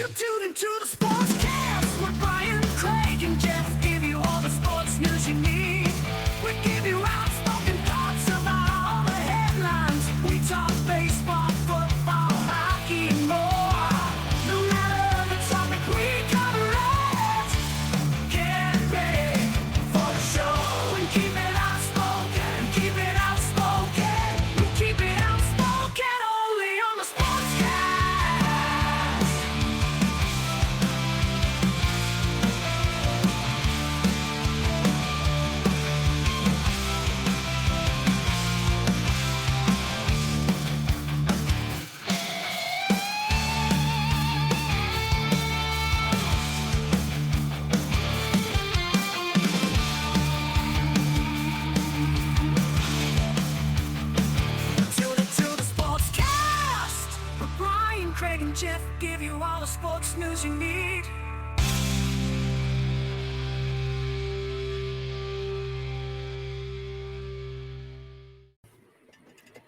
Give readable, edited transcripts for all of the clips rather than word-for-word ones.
You tune into the Sportscast with Brian, Craig, and Jeff. Give you all the sports news you need. We give you outspoken thoughts about all the headlines. We talk baseball, football, hockey, and more. No matter the topic, we cover it. Get ready for the show and keep it outspoken. Keep it outspoken. We keep it outspoken only on the Sportscast. Tune into the Sportscast with Brian, Craig, and Jeff. Give you all the sports news you need.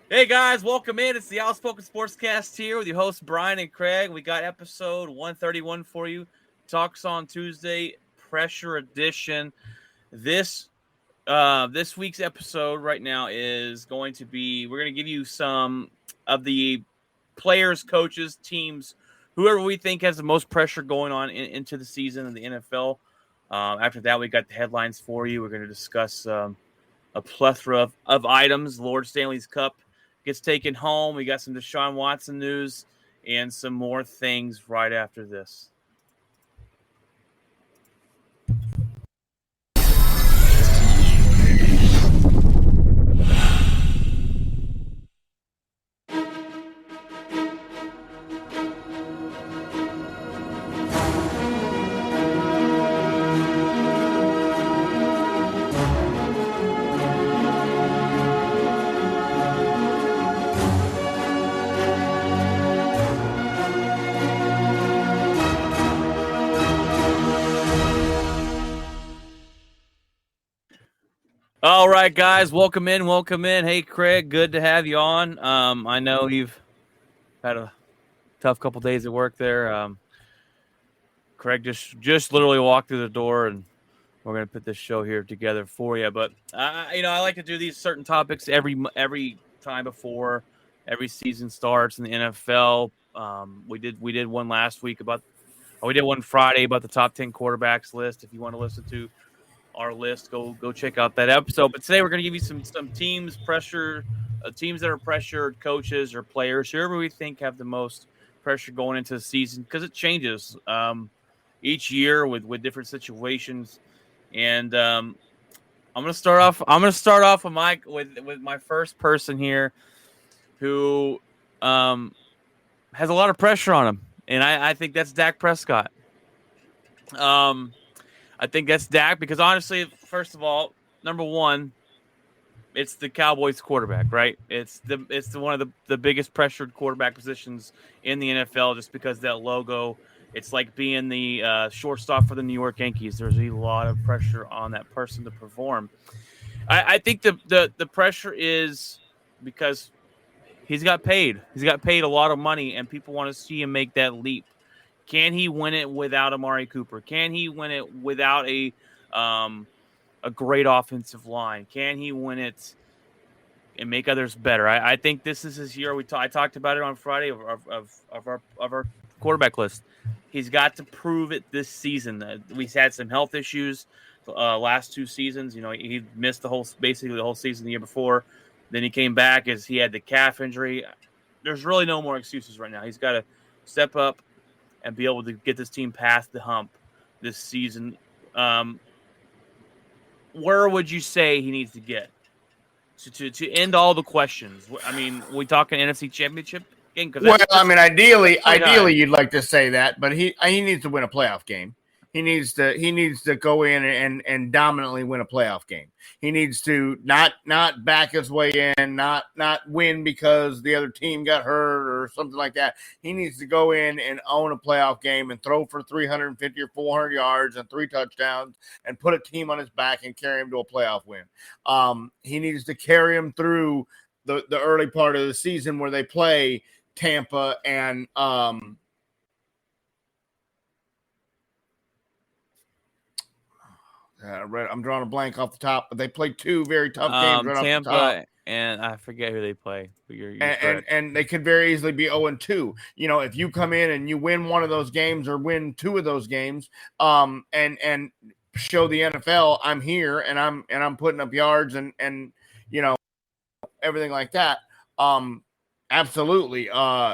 Hey guys, welcome in. It's the Outspoken Sportscast here with your hosts Brian and Craig. We got episode 131 for you. Talks on Tuesday, Pressure Edition. This week's episode right now is going to be, we're going to give you some of the players, coaches, teams, whoever we think has the most pressure going on into the season in the NFL. After that, we got the headlines for you. We're going to discuss a plethora of items. Lord Stanleys Cup gets taken home. We got some Deshaun Watson news and some more things right after this. All right, guys, welcome in. Hey, Craig, good to have you on. I know you've had a tough couple days at work there. Craig just literally walked through the door, and we're going to put this show here together for you. But I like to do these certain topics every time before every season starts in the NFL. We did one last week we did one Friday about the top 10 quarterbacks list. If you want to listen to our list, go check out that episode. But today we're going to give you some teams teams that are pressured, coaches or players, whoever we think have the most pressure going into the season, because it changes each year with different situations. And I'm going to start off with my first person here who has a lot of pressure on him, and I think that's Dak Prescott. I think that's Dak because, honestly, first of all, number one, it's the Cowboys quarterback, right? It's one of the biggest pressured quarterback positions in the NFL just because that logo. It's like being the shortstop for the New York Yankees. There's a lot of pressure on that person to perform. I think the pressure is because he's got paid. He's got paid a lot of money, and people want to see him make that leap. Can he win it without Amari Cooper? Can he win it without a great offensive line? Can he win it and make others better? I think this is his year. I talked about it on Friday of our quarterback list. He's got to prove it this season. We've had some health issues last two seasons. You know, he missed basically the whole season the year before. Then he came back as he had the calf injury. There's really no more excuses right now. He's got to step up and be able to get this team past the hump this season. Where would you say he needs to get to end all the questions? I mean, we talking NFC Championship game? Well, I mean, ideally, you'd like to say that, but he needs to win a playoff game. He needs to go in and dominantly win a playoff game. He needs to not back his way in, not win because the other team got hurt or something like that. He needs to go in and own a playoff game and throw for 350 or 400 yards and 3 touchdowns and put a team on his back and carry him to a playoff win. He needs to carry him through the early part of the season where they play Tampa and I'm drawing a blank off the top, but they played 2 very tough games right off the top. Tampa, and I forget who they play. But you're And, correct. and they could very easily be 0-2. You know, if you come in and you win one of those games or win 2 of those games, and show the NFL I'm here and I'm putting up yards and you know everything like that. Absolutely.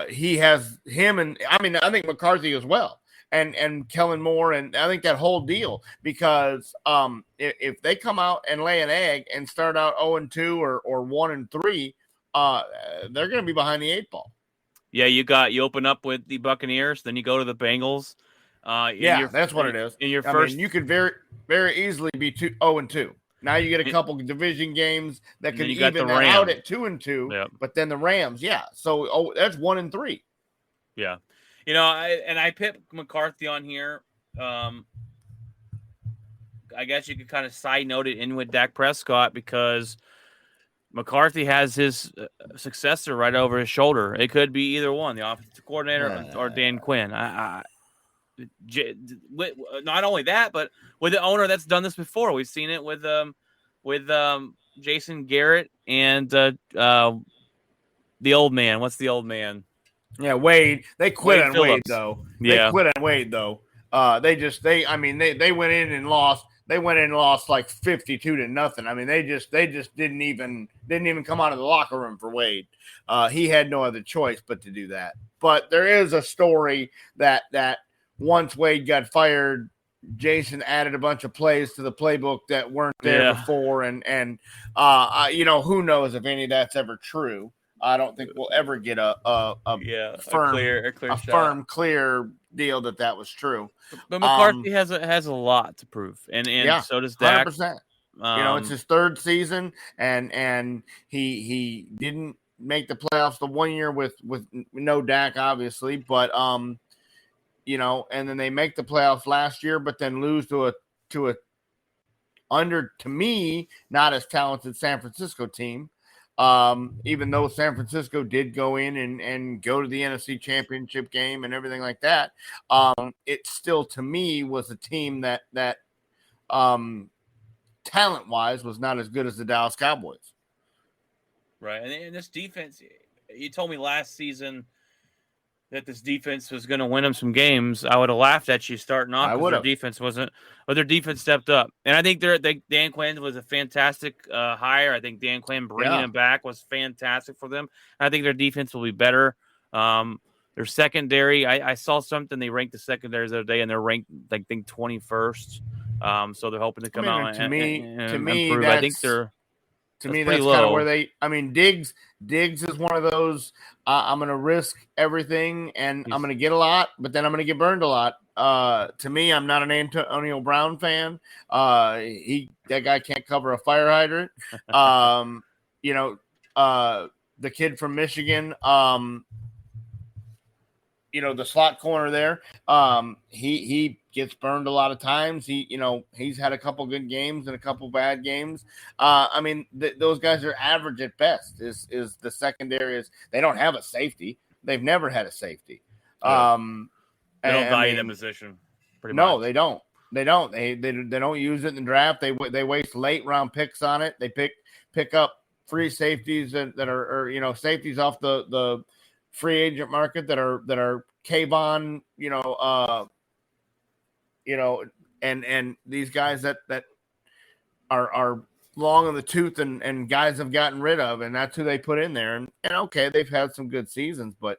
He has him, and I mean I think McCarthy as well. And Kellen Moore, and I think that whole deal, because if they come out and lay an egg and start out 0-2 or 1-3, they're going to be behind the 8 ball. Yeah, you open up with the Buccaneers, then you go to the Bengals. That's what it is. In your first, you could very, very easily be 0-2. Now you get a couple division games that could even that out at 2-2. Yep. But then the Rams, so that's 1-3. Yeah, you know, I picked McCarthy on here. I guess you could kind of side note it in with Dak Prescott, because McCarthy has his successor right over his shoulder. It could be either one, the offensive coordinator or Dan Quinn. Not only that, but with the owner that's done this before. We've seen it with Jason Garrett and the old man. What's the old man? Yeah, Wade. They quit Wade on Phillips. Wade though. They quit on Wade though. They went in and lost. They went in and lost like 52-0. I mean, they just didn't even come out of the locker room for Wade. He had no other choice but to do that. But there is a story that once Wade got fired, Jason added a bunch of plays to the playbook that weren't there before, and who knows if any of that's ever true. I don't think we'll ever get a firm, clear deal that was true. But McCarthy has a lot to prove, and so does Dak. 100%. It's his 3rd season, and he didn't make the playoffs the 1 year with no Dak, obviously, but and then they make the playoffs last year, but then lose to a to me not as talented San Francisco team. Even though San Francisco did go in and go to the NFC Championship game and everything like that, it still to me was a team that talent-wise was not as good as the Dallas Cowboys. Right, and this defense, you told me last season that this defense was going to win them some games. I would have laughed at you starting off because their defense wasn't, but their defense stepped up. And I think Dan Quinn was a fantastic hire. I think Dan Quinn bringing him back was fantastic for them. I think their defense will be better. Their secondary, I saw something. They ranked the secondaries the other day, and they're ranked, I think, 21st. So they're hoping to come out and improve. I think they're. To me, that's kind of where Diggs is one of those, I'm going to risk everything and I'm going to get a lot, but then I'm going to get burned a lot. To me, I'm not an Antonio Brown fan. That guy can't cover a fire hydrant. The kid from Michigan, the slot corner there, he gets burned a lot of times. He's had a couple good games and a couple bad games. Those guys are average at best. Is the secondary is they don't have a safety. They've never had a safety. They don't value that position. Pretty much. They don't. They don't. They don't use it in the draft. They waste late round picks on it. They pick up free safeties that are safeties off the free agent market that are Kayvon, and these guys that are long in the tooth and guys have gotten rid of, and that's who they put in there. And okay, they've had some good seasons, but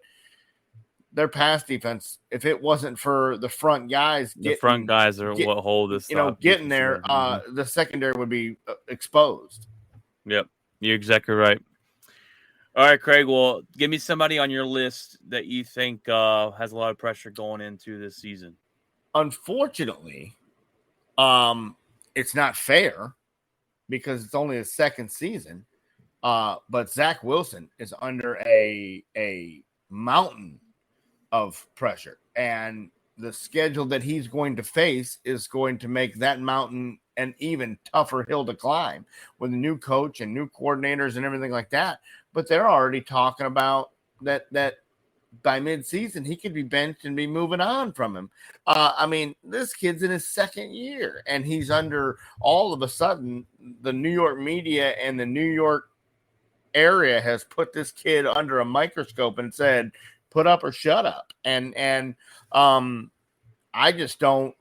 their pass defense, if it wasn't for the front guys, what hold this. Getting there, the secondary would be exposed. Yep, you're exactly right. All right, Craig. Well, give me somebody on your list that you think has a lot of pressure going into this season. Unfortunately, it's not fair because it's only his 2nd season. But Zach Wilson is under a mountain of pressure, and the schedule that he's going to face is going to make that mountain an even tougher hill to climb with a new coach and new coordinators and everything like that. But they're already talking about that by mid-season, he could be benched and be moving on from him. This kid's in his second year, and he's under, all of a sudden, the New York media and the New York area has put this kid under a microscope and said, put up or shut up. And I just don't,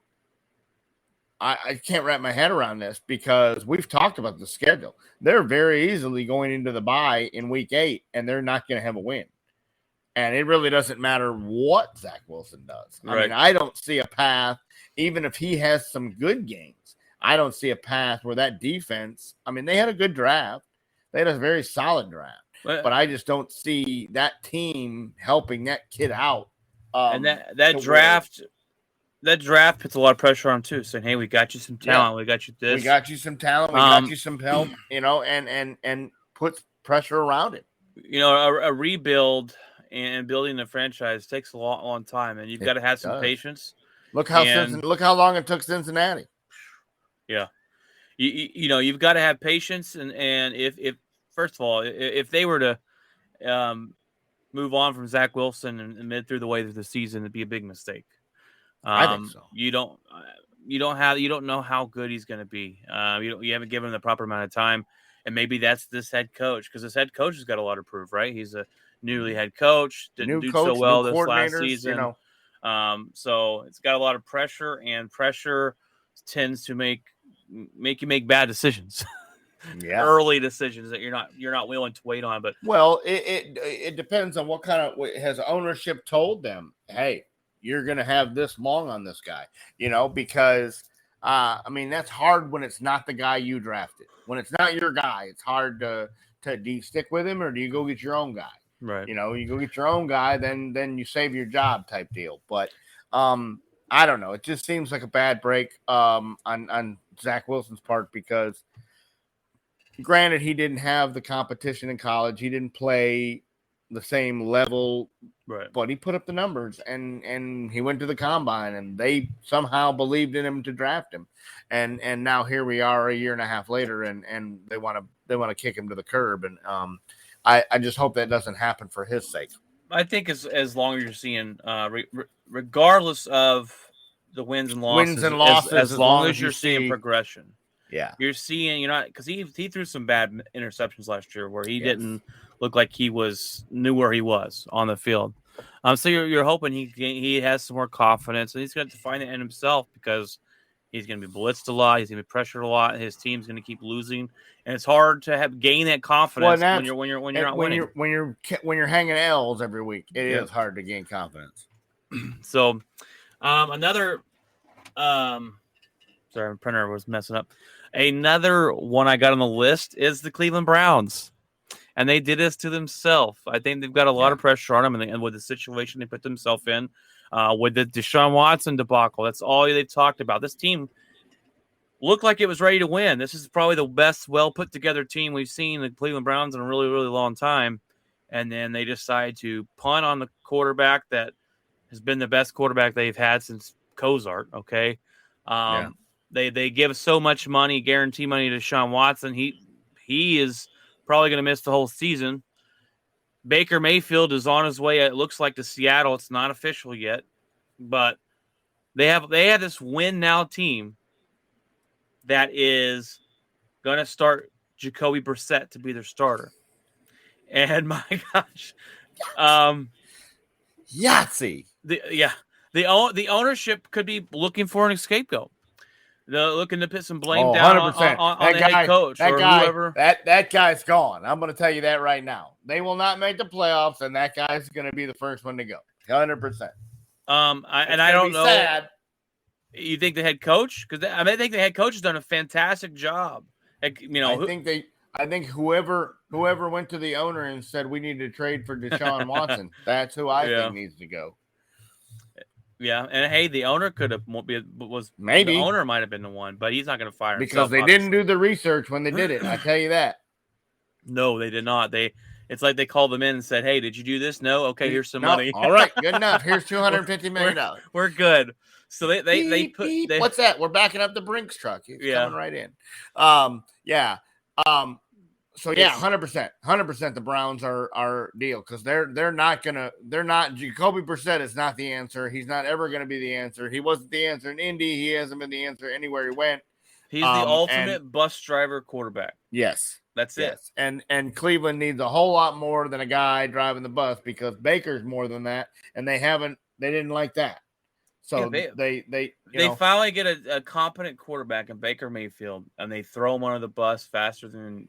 I can't wrap my head around this, because we've talked about the schedule. They're very easily going into the bye in week 8, and they're not going to have a win. And it really doesn't matter what Zach Wilson does. Right. I don't see a path, even if he has some good games. I don't see a path where that defense, they had a good draft. They had a very solid draft. But I just don't see that team helping that kid out. And that draft puts a lot of pressure on him too, saying, "Hey, we got you some talent. We got you this. We got you some talent. We got you some help." And puts pressure around it. A rebuild and building a franchise takes a long time, and you've got to have some patience. Look how long it took Cincinnati. Yeah, you've got to have patience, and if first of all, if they were to move on from Zach Wilson and mid through the way of the season, it'd be a big mistake. I think so. You don't know how good he's going to be. You haven't given him the proper amount of time, and maybe that's this head coach, because this head coach has got a lot of proof, right? He's a newly head coach, didn't do so well this last season. So it's got a lot of pressure, and pressure tends to make you make bad decisions. Yeah, early decisions that you're not willing to wait on. But it depends on what kind of, has ownership told them, hey, you're going to have this long on this guy, because that's hard when it's not the guy you drafted. When it's not your guy, it's hard to do you stick with him, or do you go get your own guy? Right. You go get your own guy, then you save your job type deal. But I don't know. It just seems like a bad break on Zach Wilson's part, because granted, he didn't have the competition in college. He didn't play the same level, right? But he put up the numbers, and he went to the combine, and they somehow believed in him to draft him. And now here we are a year and a half later, and they want to kick him to the curb. And I just hope that doesn't happen for his sake. I think as long as you're seeing, regardless of the wins and losses, as long as you're seeing progression. Yeah, you're seeing, because he threw some bad interceptions last year where he didn't look like he knew where he was on the field. So you're hoping he has some more confidence, and he's going to find it in himself, because he's going to be blitzed a lot, he's going to be pressured a lot, his team's going to keep losing, and it's hard to gain that confidence when you're not winning. When you're hanging L's every week, it is hard to gain confidence. So another sorry, my printer was messing up. Another one I got on the list is the Cleveland Browns, and they did this to themselves. I think they've got a lot of pressure on them, and with the situation they put themselves in, with the Deshaun Watson debacle. That's all they've talked about. This team looked like it was ready to win. This is probably the best, well put together team we've seen the Cleveland Browns in a really, really long time. And then they decide to punt on the quarterback that has been the best quarterback they've had since Cozart. Okay. They give so much money, guarantee money to Deshaun Watson. He is probably going to miss the whole season. Baker Mayfield is on his way, it looks like, to Seattle. It's not official yet, but they have this win now team that is going to start Jacoby Brissett to be their starter. And my gosh, Yahtzee. The ownership could be looking for an scapegoat. They're looking to put some blame down on the head coach or whoever. That guy's gone. I'm going to tell you that right now. They will not make the playoffs, and that guy's going to be the first one to go. 100%. I don't know. Sad. You think the head coach? Because I think the head coach has done a fantastic job. I think whoever went to the owner and said we need to trade for Deshaun Watson, that's who I think needs to go. Yeah, and hey, the owner maybe the owner might have been the one, but he's not going to fire because they didn't do the research when they did it. I tell you that. No, they did not. It's like they called them in and said, "Hey, did you do this? No. Okay, here's some money. All right, good enough. Here's $250 million. We're good." So they put. What's that? We're backing up the Brinks truck. He's coming right in. So yeah, 100%. The Browns are deal because they're not Jacoby Brissett is not the answer. He's not ever gonna be the answer. He wasn't the answer in Indy. He hasn't been the answer anywhere he went. He's the ultimate bus driver quarterback. Yes, that's it. And Cleveland needs a whole lot more than a guy driving the bus because Baker's more than that, and they didn't like that. So they finally get a competent quarterback in Baker Mayfield, and they throw him under the bus faster than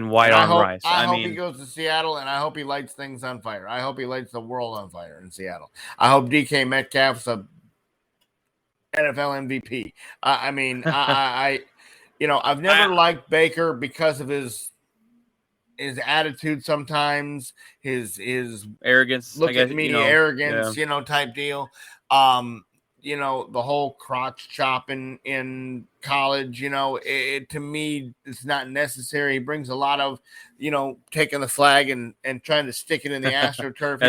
white on rice. I hope he goes to Seattle, and I hope he lights things on fire. I hope he lights the world on fire in Seattle. I hope DK Metcalf's a NFL MVP. I've never liked Baker because of his attitude sometimes, his arrogance. Look at me, arrogance, type deal. The whole crotch chopping in college, to me, it's not necessary. He brings a lot of, taking the flag and trying to stick it in the AstroTurf.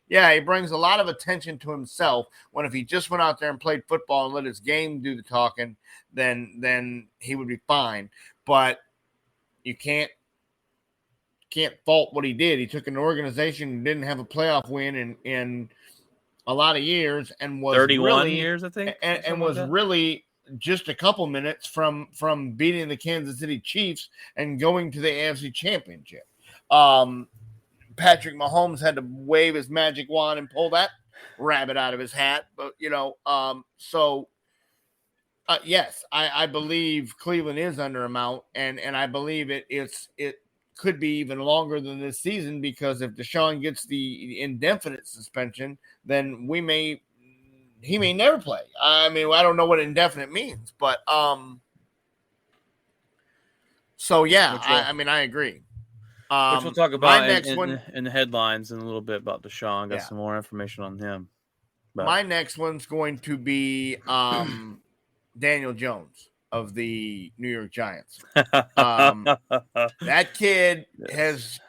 He brings a lot of attention to himself when if he just went out there and played football and let his game do the talking, then he would be fine. But you can't fault what he did. He took an organization and didn't have a playoff win in a lot of years and was 31 years, I think, and was really just a couple minutes from beating the Kansas City Chiefs and going to the AFC Championship. Patrick Mahomes had to wave his magic wand and pull that rabbit out of his hat, but yes, I believe Cleveland is under amount, and I believe it could be even longer than this season because if Deshaun gets the indefinite suspension, then he may never play. I mean, I don't know what indefinite means, but so yeah, I agree. Which we'll talk about in the headlines in a little bit about Deshaun. Got some more information on him. But my next one's going to be Daniel Jones of the New York Giants. That kid has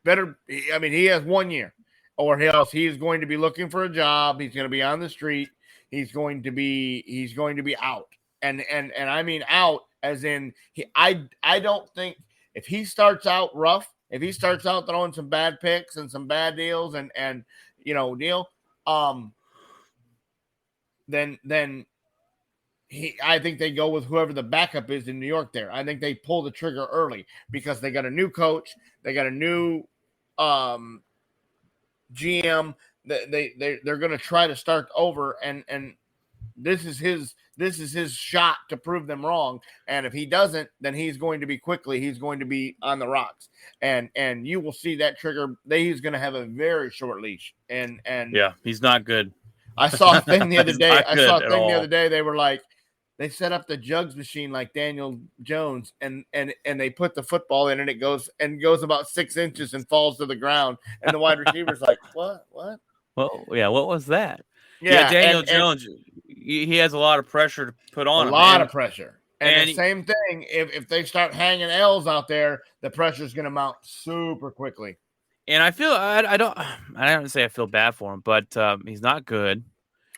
better. I mean, he has 1 year, or else he's going to be looking for a job. He's going to be on the street. He's going to be out, and I mean out as in I don't think if he starts out rough, if he starts out throwing some bad picks and some bad deals and then. I think they go with whoever the backup is in New York there. I think they pull the trigger early because they got a new coach. They got a new GM. They're going to try to start over, and this is his shot to prove them wrong. And if he doesn't, then he's going to be on the rocks. And you will see that trigger. He's going to have a very short leash. And yeah, he's not good. I saw a thing the other day. They were like, they set up the jugs machine like Daniel Jones, and they put the football in, and it goes about 6 inches and falls to the ground. And the wide receiver's like, what? Well, yeah, what was that? Yeah, Daniel Jones, he has a lot of pressure to put on him. A lot of pressure. And the same thing, if they start hanging L's out there, the pressure's going to mount super quickly. And I feel I don't say I feel bad for him, but he's not good.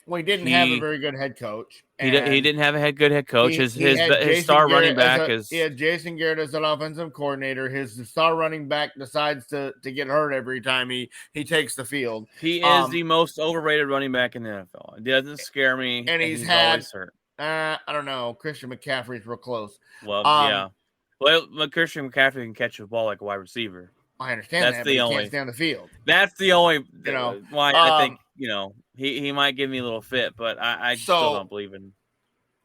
Well, he didn't have a very good head coach. He didn't have a good head coach. His star running back is he had Jason Garrett as an offensive coordinator. His star running back decides to get hurt every time he takes the field. He is the most overrated running back in the NFL. It doesn't scare me. And he's always hurt. I don't know. Christian McCaffrey's real close. Well, yeah. Well, Christian McCaffrey can catch the ball like a wide receiver. I understand that, but he can't stay on the field. That's the only why I think he might give me a little fit, but I still don't believe in.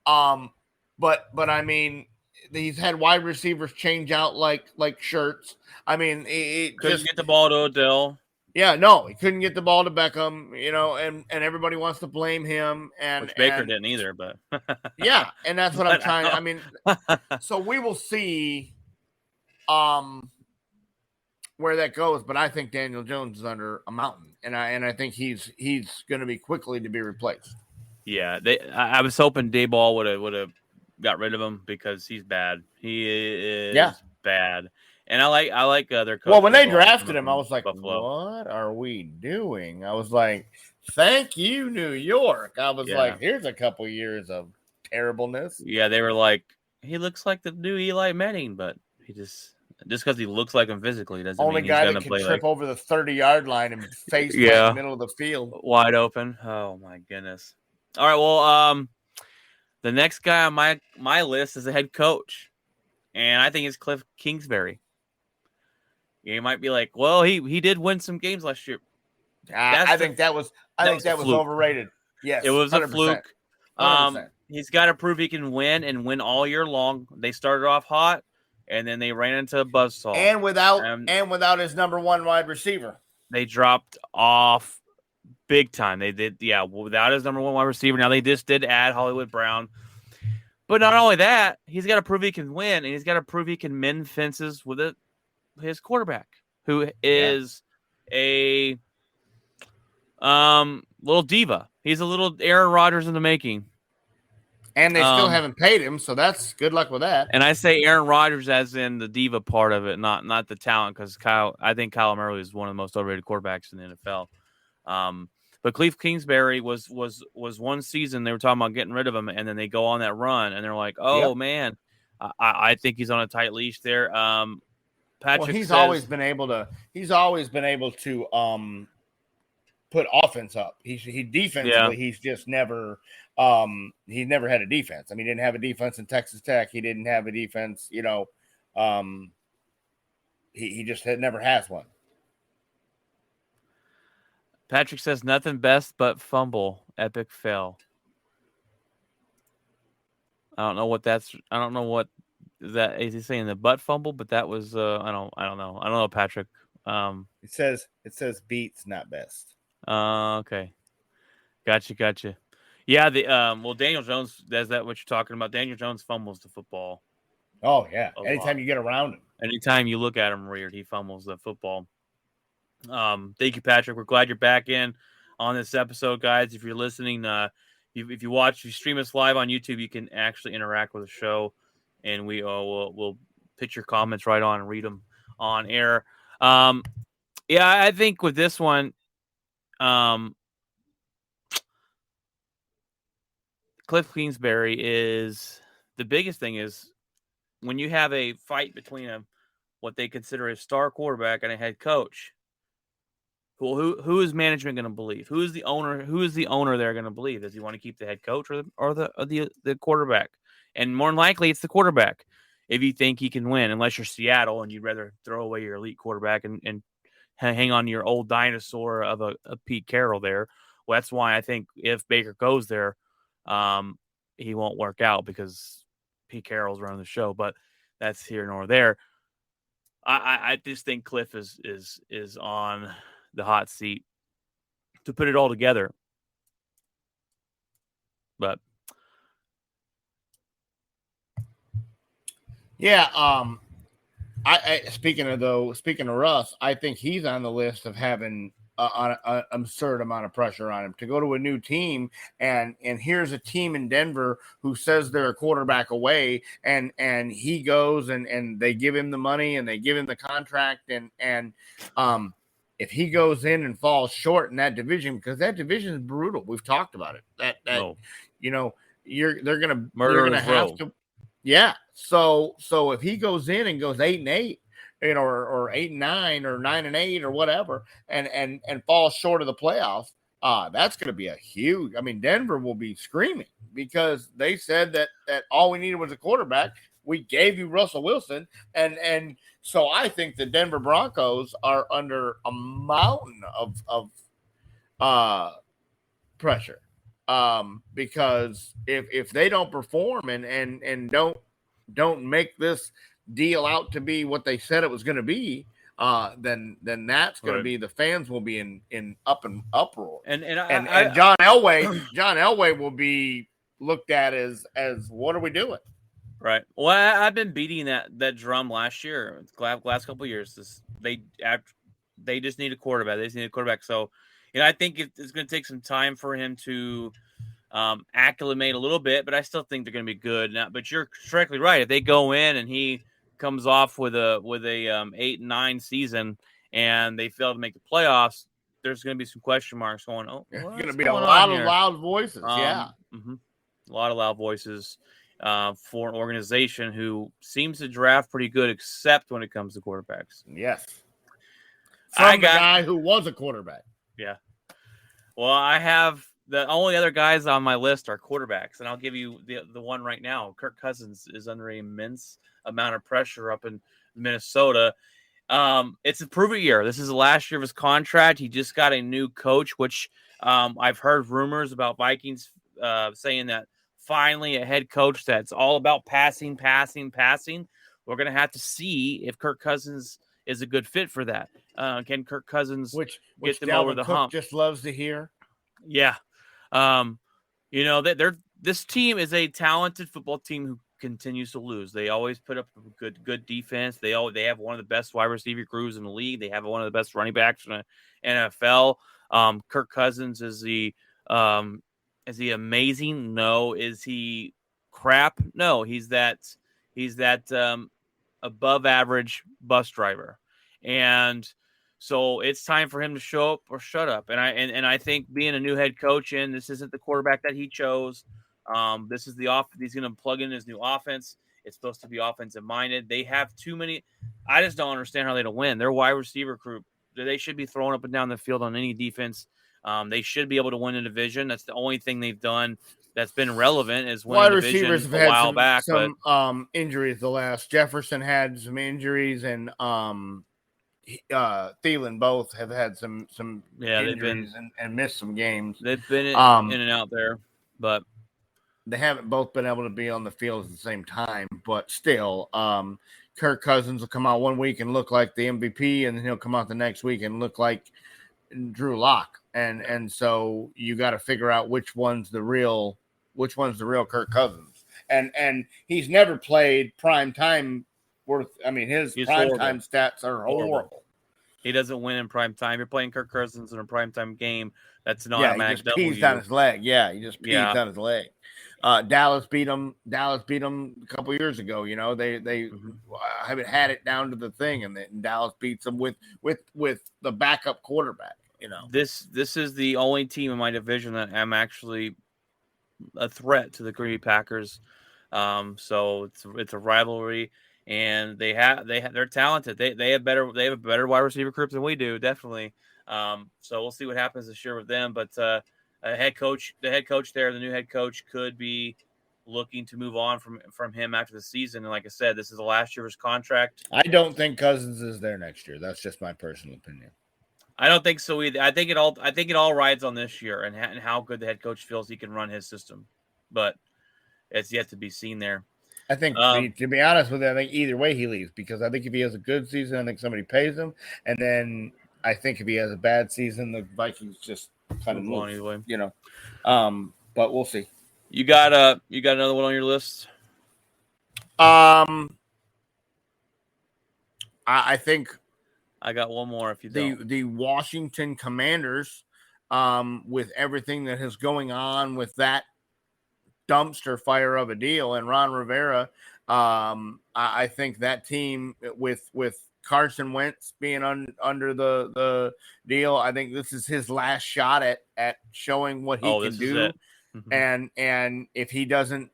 But I mean, he's had wide receivers change out like shirts. I mean, he couldn't get the ball to Odell. Yeah, no, he couldn't get the ball to Beckham. And everybody wants to blame him, which Baker didn't either. But yeah, and that's what I'm trying. I mean, so we will see. Where that goes, but I think Daniel Jones is under a mountain, and I think he's going to be quickly to be replaced. Yeah, I was hoping Dayball would have got rid of him because he's bad. He is bad, and I like their coach. Well, when they drafted him, I was like, Buffalo. What are we doing? I was like, thank you, New York. I was like, here's a couple years of terribleness. Yeah, they were like, he looks like the new Eli Manning, but he just because he looks like him physically doesn't Only mean he's guy going that to can play trip like over the 30-yard line and face plant in the middle of the field. wide open. Oh my goodness! All right, well, the next guy on my list is the head coach, and I think it's Cliff Kingsbury. You might be like, well, he did win some games last year. I think that was overrated. Yes, it was 100%. a fluke. 100%. He's got to prove he can win and win all year long. They started off hot, and then they ran into a buzzsaw. And without his number one wide receiver, they dropped off big time. They did, without his number one wide receiver. Now they just did add Hollywood Brown, but not only that, he's got to prove he can win, and he's got to prove he can mend fences with his quarterback, who is a little diva. He's a little Aaron Rodgers in the making. And they still haven't paid him, so that's good luck with that. And I say Aaron Rodgers as in the diva part of it, not the talent, because I think Kyler Murray is one of the most overrated quarterbacks in the NFL. But Cliff Kingsbury was one season they were talking about getting rid of him, and then they go on that run, and they're like, oh man, I think he's on a tight leash there. Patrick, he's always been able to put offense up. He defensively, he's just never he's never had a defense. I mean, he didn't have a defense in Texas Tech. He didn't have a defense, he just never has one. Patrick says nothing best but fumble, epic fail. I don't know what that is. He saying the butt fumble, but that was I don't know, Patrick. It says beats, not best. Okay. Gotcha. Yeah, Daniel Jones, is that what you're talking about? Daniel Jones fumbles the football. Oh, yeah. Anytime you get around him. Anytime you look at him reared, he fumbles the football. Thank you, Patrick. We're glad you're back in on this episode, guys. If you're listening, if you stream us live on YouTube, you can actually interact with the show, and we'll pitch your comments right on and read them on air. I think with this one, Cliff Kingsbury is the biggest thing is when you have a fight between what they consider a star quarterback and a head coach. Who is management going to believe? Who is the owner? Who is the owner they're going to believe? Does he want to keep the head coach or the quarterback? And more than likely, it's the quarterback. If you think he can win, unless you're Seattle and you'd rather throw away your elite quarterback and hang on to your old dinosaur of a Pete Carroll there. Well, that's why I think if Baker goes there, he won't work out because Pete Carroll's running the show. But that's here nor there. I just think Cliff is on the hot seat to put it all together. But yeah, I speaking of Russ, I think he's on the list of having an absurd amount of pressure on him to go to a new team, and here's a team in Denver who says they're a quarterback away, and he goes and they give him the money and they give him the contract, and if he goes in and falls short in that division, because that division is brutal, we've talked about it. They're gonna have to. Yeah. So if he goes in and goes 8-8, or 8-9 or 9-8 or whatever, and falls short of the playoffs, that's going to be a huge. I mean, Denver will be screaming because they said that all we needed was a quarterback. We gave you Russell Wilson, and so I think the Denver Broncos are under a mountain of pressure. Because if they don't perform and don't make this deal out to be what they said it was going to be, then that's going to be, the fans will be in uproar, and John Elway will be looked at as what are we doing? Right. Well, I've been beating that drum last year, last couple of years. They just need a quarterback. They just need a quarterback. So, I think it's going to take some time for him to acclimate a little bit, but I still think they're going to be good. Now, but you're correctly right. If they go in and he comes off with a 8-9 season and they fail to make the playoffs, there's going to be some question marks going. Oh, there's going to be a lot of loud voices. A lot of loud voices. for an organization who seems to draft pretty good, except when it comes to quarterbacks. Yes. I From the got guy who was a quarterback. yeah. Well, I have the only other guys on my list are quarterbacks, and I'll give you the one right now. Kirk Cousins is under an immense amount of pressure up in Minnesota. It's a prove-it year. This is the last year of his contract. He just got a new coach, which I've heard rumors about Vikings saying that finally a head coach that's all about passing. We're going to have to see if Kirk Cousins is a good fit for that. Can Kirk Cousins which them Dalvin over the Cook hump? just loves to hear. Yeah. This team is a talented football team who continues to lose. They always put up good defense. They have one of the best wide receiver crews in the league. They have one of the best running backs in the NFL. Kirk Cousins is he amazing? No. Is he crap? No. He's that above average bus driver. And so it's time for him to show up or shut up. And I think being a new head coach, and this isn't the quarterback that he chose. This is the he's going to plug in his new offense. It's supposed to be offensive minded. They have too many. I just don't understand how they don't win. Their wide receiver group, they should be throwing up and down the field on any defense. They should be able to win a division. That's the only thing they've done that's been relevant is win Wide a division receivers have a had while back. some injuries. The last Jefferson had some injuries, and Thielen both have had some injuries and missed some games. They've been in and out there, but they haven't both been able to be on the field at the same time. But still, Kirk Cousins will come out one week and look like the MVP, and then he'll come out the next week and look like Drew Lock. And so you got to figure out which one's the real Kirk Cousins. And he's never played prime time worth. I mean, his prime time stats are horrible. He doesn't win in prime time. You're playing Kirk Cousins in a prime time game. That's an automatic W. He just pees on his leg. Yeah, he just pees on his leg. Dallas beat him a couple years ago. You know, they haven't had it down to the thing, and Dallas beats them with the backup quarterback. You know, this is the only team in my division that I'm actually a threat to the Green Bay Packers. So it's a rivalry, and they're talented. They have a better wide receiver group than we do, definitely. So we'll see what happens this year with them. But the new head coach could be looking to move on from him after the season. And like I said, this is the last year of his contract. I don't think Cousins is there next year. That's just my personal opinion. I don't think so either. I think it all rides on this year and how good the head coach feels he can run his system, but it's yet to be seen there. I think, to be honest with you, I think either way he leaves, because I think if he has a good season, I think somebody pays him, and then I think if he has a bad season, the Vikings just kind of move, anyway. You know. But we'll see. You got another one on your list? I think. I got one more if you don't. The Washington Commanders, with everything that is going on with that dumpster fire of a deal and Ron Rivera, I think that team with Carson Wentz being under the deal, I think this is his last shot at showing what he can do. Mm-hmm. And if he doesn't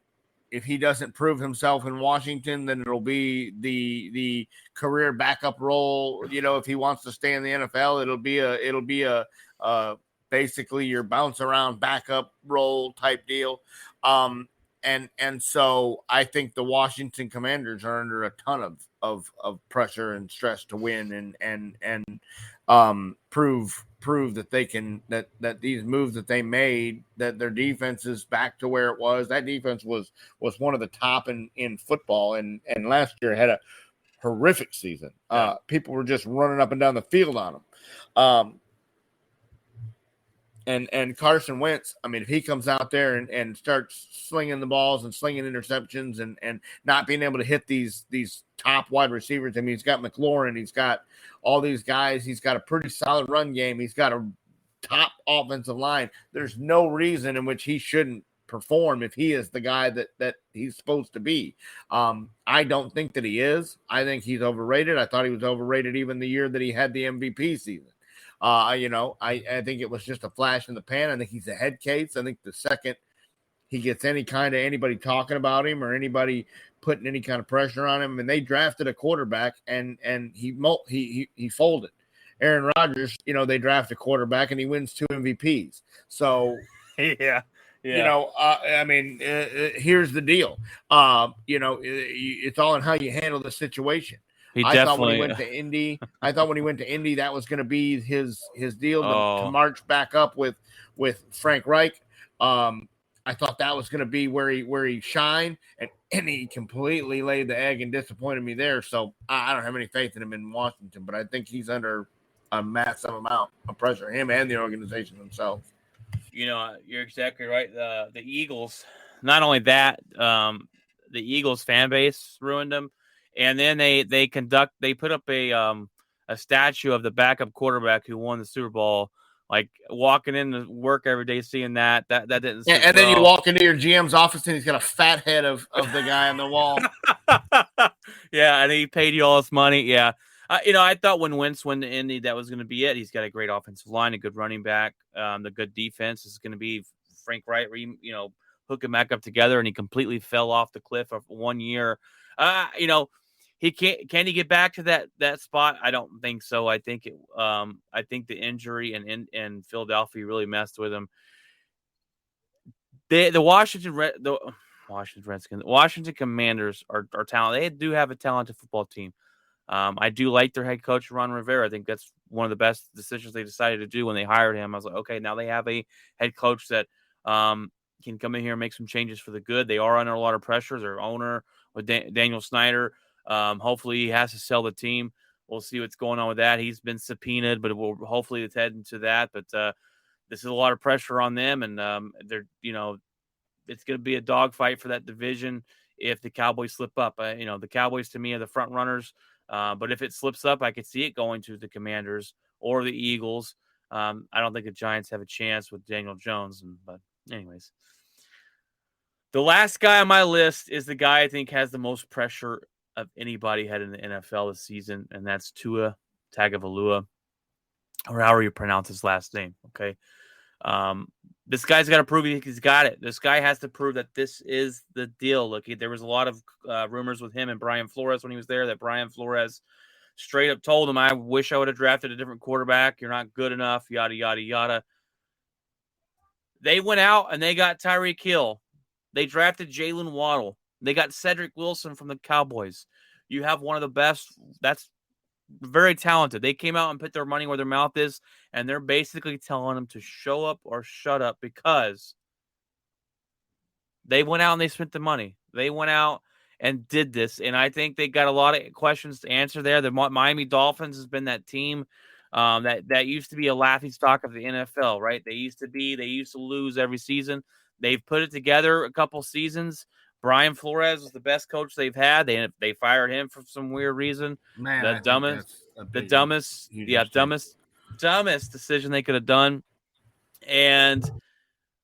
prove himself in Washington, then it'll be the career backup role. You know, if he wants to stay in the NFL, it'll be a basically your bounce around backup role type deal. And so I think the Washington Commanders are under a ton of pressure and stress to win and prove that they can, that these moves that they made, that their defense is back to where it was. That defense was one of the top in football, and last year had a horrific season. People were just running up and down the field on them. And Carson Wentz, I mean, if he comes out there and starts slinging the balls and slinging interceptions and not being able to hit these top wide receivers, I mean, he's got McLaurin, he's got all these guys, he's got a pretty solid run game, he's got a top offensive line. There's no reason in which he shouldn't perform if he is the guy that he's supposed to be. I don't think that he is. I think he's overrated. I thought he was overrated even the year that he had the MVP season. I think it was just a flash in the pan. I think he's a head case. I think the second he gets anybody talking about him or anybody putting any kind of pressure on him. And they drafted a quarterback, and he folded. Aaron Rodgers, they draft a quarterback and he wins 2 MVPs. So yeah. Here's the deal. It's all in how you handle the situation. I thought when he went to Indy, that was going to be his deal to march back up with Frank Reich. I thought that was going to be where he shined, and he completely laid the egg and disappointed me there. So I don't have any faith in him in Washington, but I think he's under a massive amount of pressure, him and the organization themselves. You're exactly right. The Eagles, not only that, the Eagles fan base ruined them, and then they put up a statue of the backup quarterback who won the Super Bowl. Like walking into work every day, seeing that didn't. Yeah, and then you walk into your GM's office and he's got a fat head of the guy on the wall. Yeah, and he paid you all this money. Yeah. I thought when Wentz went to Indy, that was going to be it. He's got a great offensive line, a good running back. The good defense is going to be Frank Wright, hook him back up together, and he completely fell off the cliff of 1 year. He can't. Can he get back to that spot? I don't think so. I think the injury in Philadelphia really messed with him. The Washington Redskins, Washington Commanders are talented. They do have a talented football team. I do like their head coach, Ron Rivera. I think that's one of the best decisions they decided to do when they hired him. I was like, okay, now they have a head coach that can come in here and make some changes for the good. They are under a lot of pressure. Their owner, with Daniel Snyder, hopefully he has to sell the team. We'll see what's going on with that. He's been subpoenaed, but hopefully it's heading to that. But this is a lot of pressure on them, and they're it's going to be a dogfight for that division if the Cowboys slip up. The Cowboys to me are the front runners. But if it slips up, I could see it going to the Commanders or the Eagles. I don't think the Giants have a chance with Daniel Jones. But anyways, the last guy on my list is the guy I think has the most pressure of anybody heading in the NFL this season, and that's Tua Tagovailoa, or however you pronounce his last name. Okay. This guy's got to prove he's got it. This guy has to prove that this is the deal. Look, there was a lot of rumors with him and Brian Flores when he was there that Brian Flores straight up told him, I wish I would have drafted a different quarterback. You're not good enough, yada, yada, yada. They went out and they got Tyreek Hill. They drafted Jalen Waddle. They got Cedric Wilson from the Cowboys. You have one of the best. That's very talented. They came out and put their money where their mouth is, and they're basically telling them to show up or shut up because they went out and they spent the money. They went out and did this, and I think they got a lot of questions to answer there. The Miami Dolphins has been that team that used to be a laughingstock of the NFL, right? They used to lose every season. They've put it together a couple seasons. Brian Flores was the best coach they've had. They fired him for some weird reason. Man, the dumbest decision they could have done. And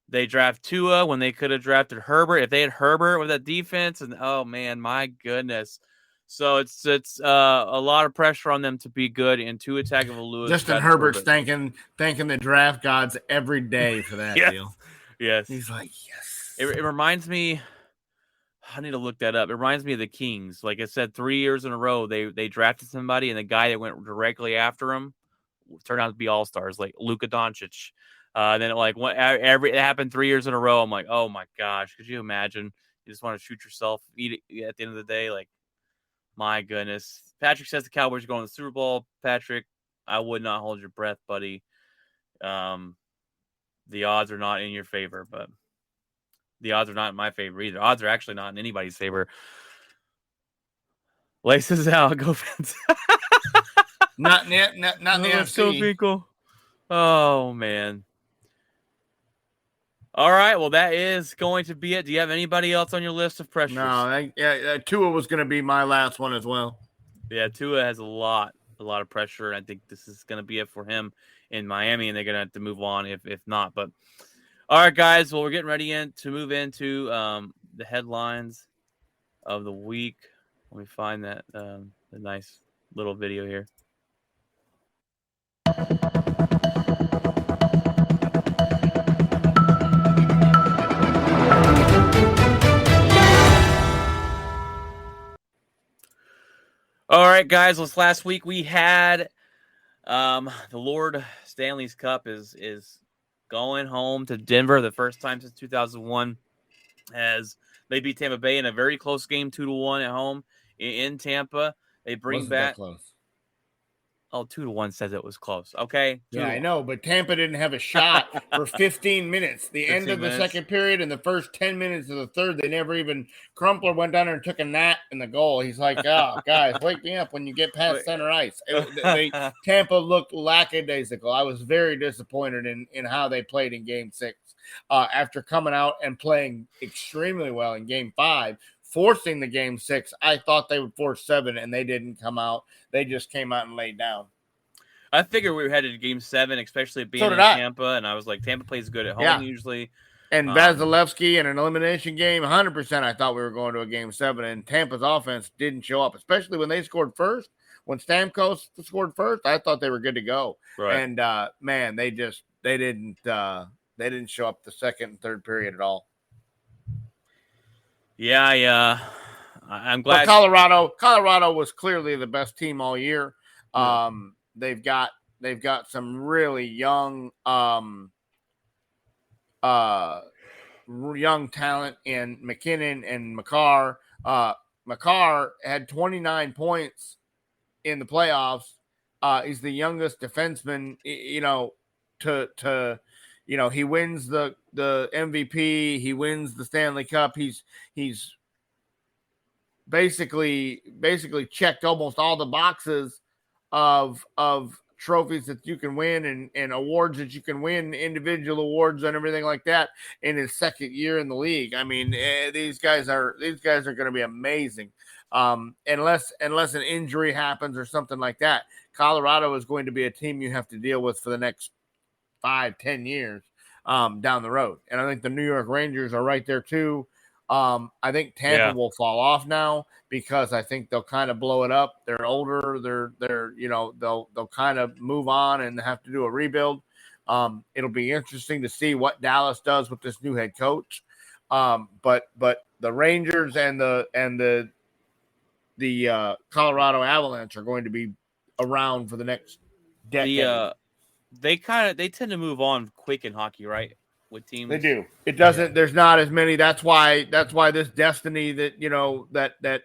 they draft Tua when they could have drafted Herbert. If they had Herbert with that defense, and oh man, my goodness. So it's a lot of pressure on them to be good. And Tua Tagovailoa. Justin Herbert's thanking the draft gods every day for that deal. Yes, he's like, yes. It reminds me. I need to look that up. It reminds me of the Kings. Like I said, 3 years in a row, they drafted somebody, and the guy that went directly after him turned out to be all-stars, like Luka Doncic. Then it happened 3 years in a row. I'm like, oh my gosh, could you imagine? You just want to shoot yourself, eat it at the end of the day. Like, my goodness. Patrick says the Cowboys are going to the Super Bowl. Patrick, I would not hold your breath, buddy. The odds are not in your favor, but the odds are not in my favor either. Odds are actually not in anybody's favor. Laces out. Go Fans. Not in the NFC. Cool. Oh, man. All right. Well, that is going to be it. Do you have anybody else on your list of pressures? No. Tua was going to be my last one as well. Yeah, Tua has a lot of pressure. And I think this is going to be it for him in Miami, and they're going to have to move on if not. But all right, guys. Well, we're getting ready to move into the headlines of the week. Let me find that the nice little video here. right, guys. Last week we had the Lord Stanleys Cup is going home to Denver the first time since 2001, as they beat Tampa Bay in a very close game, 2-1 at home in Tampa. They bring Wasn't back that close? 2-1 says it was close. Okay, Yeah, I 2-1. know, but Tampa didn't have a shot for 15 minutes. The end 15 of the minutes. second period and the first 10 minutes of the third, they never even. Crumpler went down there and took a nap in the goal. He's like, "Oh, guys, wake me up when you get past center ice." Tampa looked lackadaisical. I was very disappointed in how they played in Game 6 after coming out and playing extremely well in Game 5. Forcing the Game 6, I thought they would force 7, and they didn't come out. They just came out and laid down. I figured we were headed to Game 7, especially being in I. Tampa, and I was like, Tampa plays good at home usually. And Vasilevsky in an elimination game, 100%. I thought we were going to a Game 7, and Tampa's offense didn't show up, especially when they scored first. When Stamkos scored first, I thought they were good to go. Right. And man, they didn't show up the second and third period at all. Yeah, I'm glad. But Colorado was clearly the best team all year. They've got some really young young talent in McKinnon and Makar. Makar had 29 points in the playoffs. He's the youngest defenseman, he wins the MVP, he wins the Stanley Cup. He's basically checked almost all the boxes of trophies that you can win and awards that you can win, individual awards and everything like that in his second year in the league. I mean, these guys are going to be amazing. Unless an injury happens or something like that, Colorado is going to be a team you have to deal with for the next 5-10 years down the road. And I think the New York Rangers are right there too. I think Tampa will fall off now because I think they'll kind of blow it up. They're older. They'll kind of move on and have to do a rebuild. It'll be interesting to see what Dallas does with this new head coach. But the Rangers and the Colorado Avalanche are going to be around for the next decade. They tend to move on quick in hockey, right? With teams. They do. It doesn't. There's not as many. That's why this destiny that that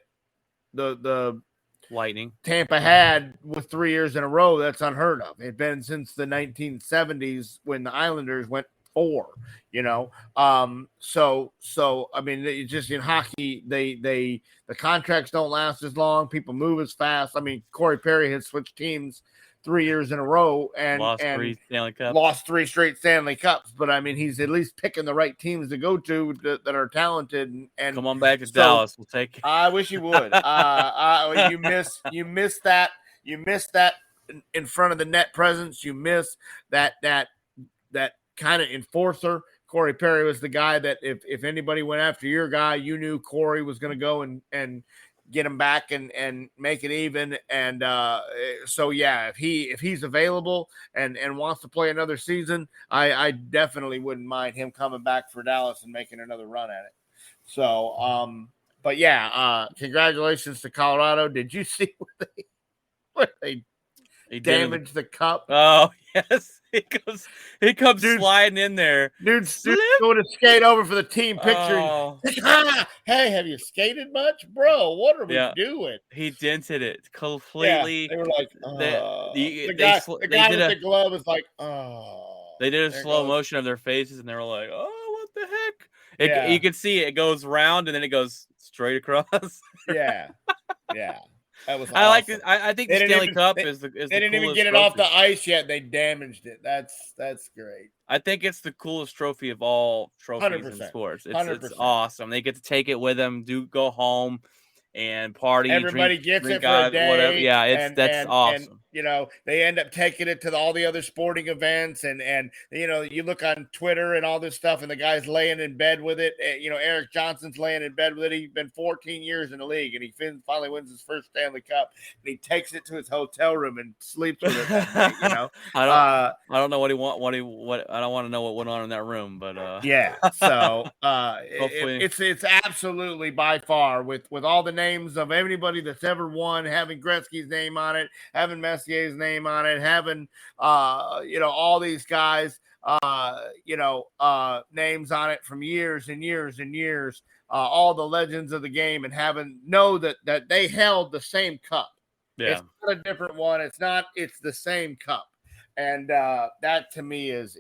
the Lightning Tampa had with 3 years in a row. That's unheard of. It's been since the 1970s when the Islanders went 4. So I mean, it's just in hockey. The contracts don't last as long. People move as fast. I mean, Corey Perry has switched teams 3 years in a row and lost 3 Stanley Cups. Lost 3 straight Stanley Cups. But I mean, he's at least picking the right teams to go to that are talented. And come on back to Dallas. We'll take it. I wish you would. You miss that. You miss that in front of the net presence. You miss that kind of enforcer. Corey Perry was the guy that if anybody went after your guy, you knew Corey was going to go and get him back and make it even. And so, yeah, if he's available and wants to play another season, I definitely wouldn't mind him coming back for Dallas and making another run at it. So, but yeah, congratulations to Colorado. Did you see where they damaged the cup? Oh, yes. He comes sliding in there. Dude going to skate over for the team picture. Oh. Hey, have you skated much? Bro, what are we doing? He dented it completely. Yeah, they were like, the guy with the glove is like, They did a slow motion of their faces, and they were like, oh, what the heck? You could see it goes round, and then it goes straight across. Yeah. That was awesome. I like it. I think the Stanley Cup is the They didn't even get it off the ice yet. They damaged it. That's great. I think it's the coolest trophy of all trophies 100%. in sports. It's awesome. They get to take it with them, go home and party. Everybody drink gets it for out, a day. whatever. Yeah, that's awesome. they end up taking it to all the other sporting events, and you look on Twitter and all this stuff, and the guy's laying in bed with it. Eric Johnson's laying in bed with it. He's been 14 years in the league, and he finally wins his first Stanley Cup, and he takes it to his hotel room and sleeps with it that night, I don't know what he want. I don't want to know what went on in that room, but yeah. So hopefully it's absolutely by far with all the names of anybody that's ever won, having Gretzky's name on it, having Messier's name on it, having all these guys names on it from years and years and years, all the legends of the game, and know that they held the same cup. Yeah. It's not a different one. It's the same cup. And that to me is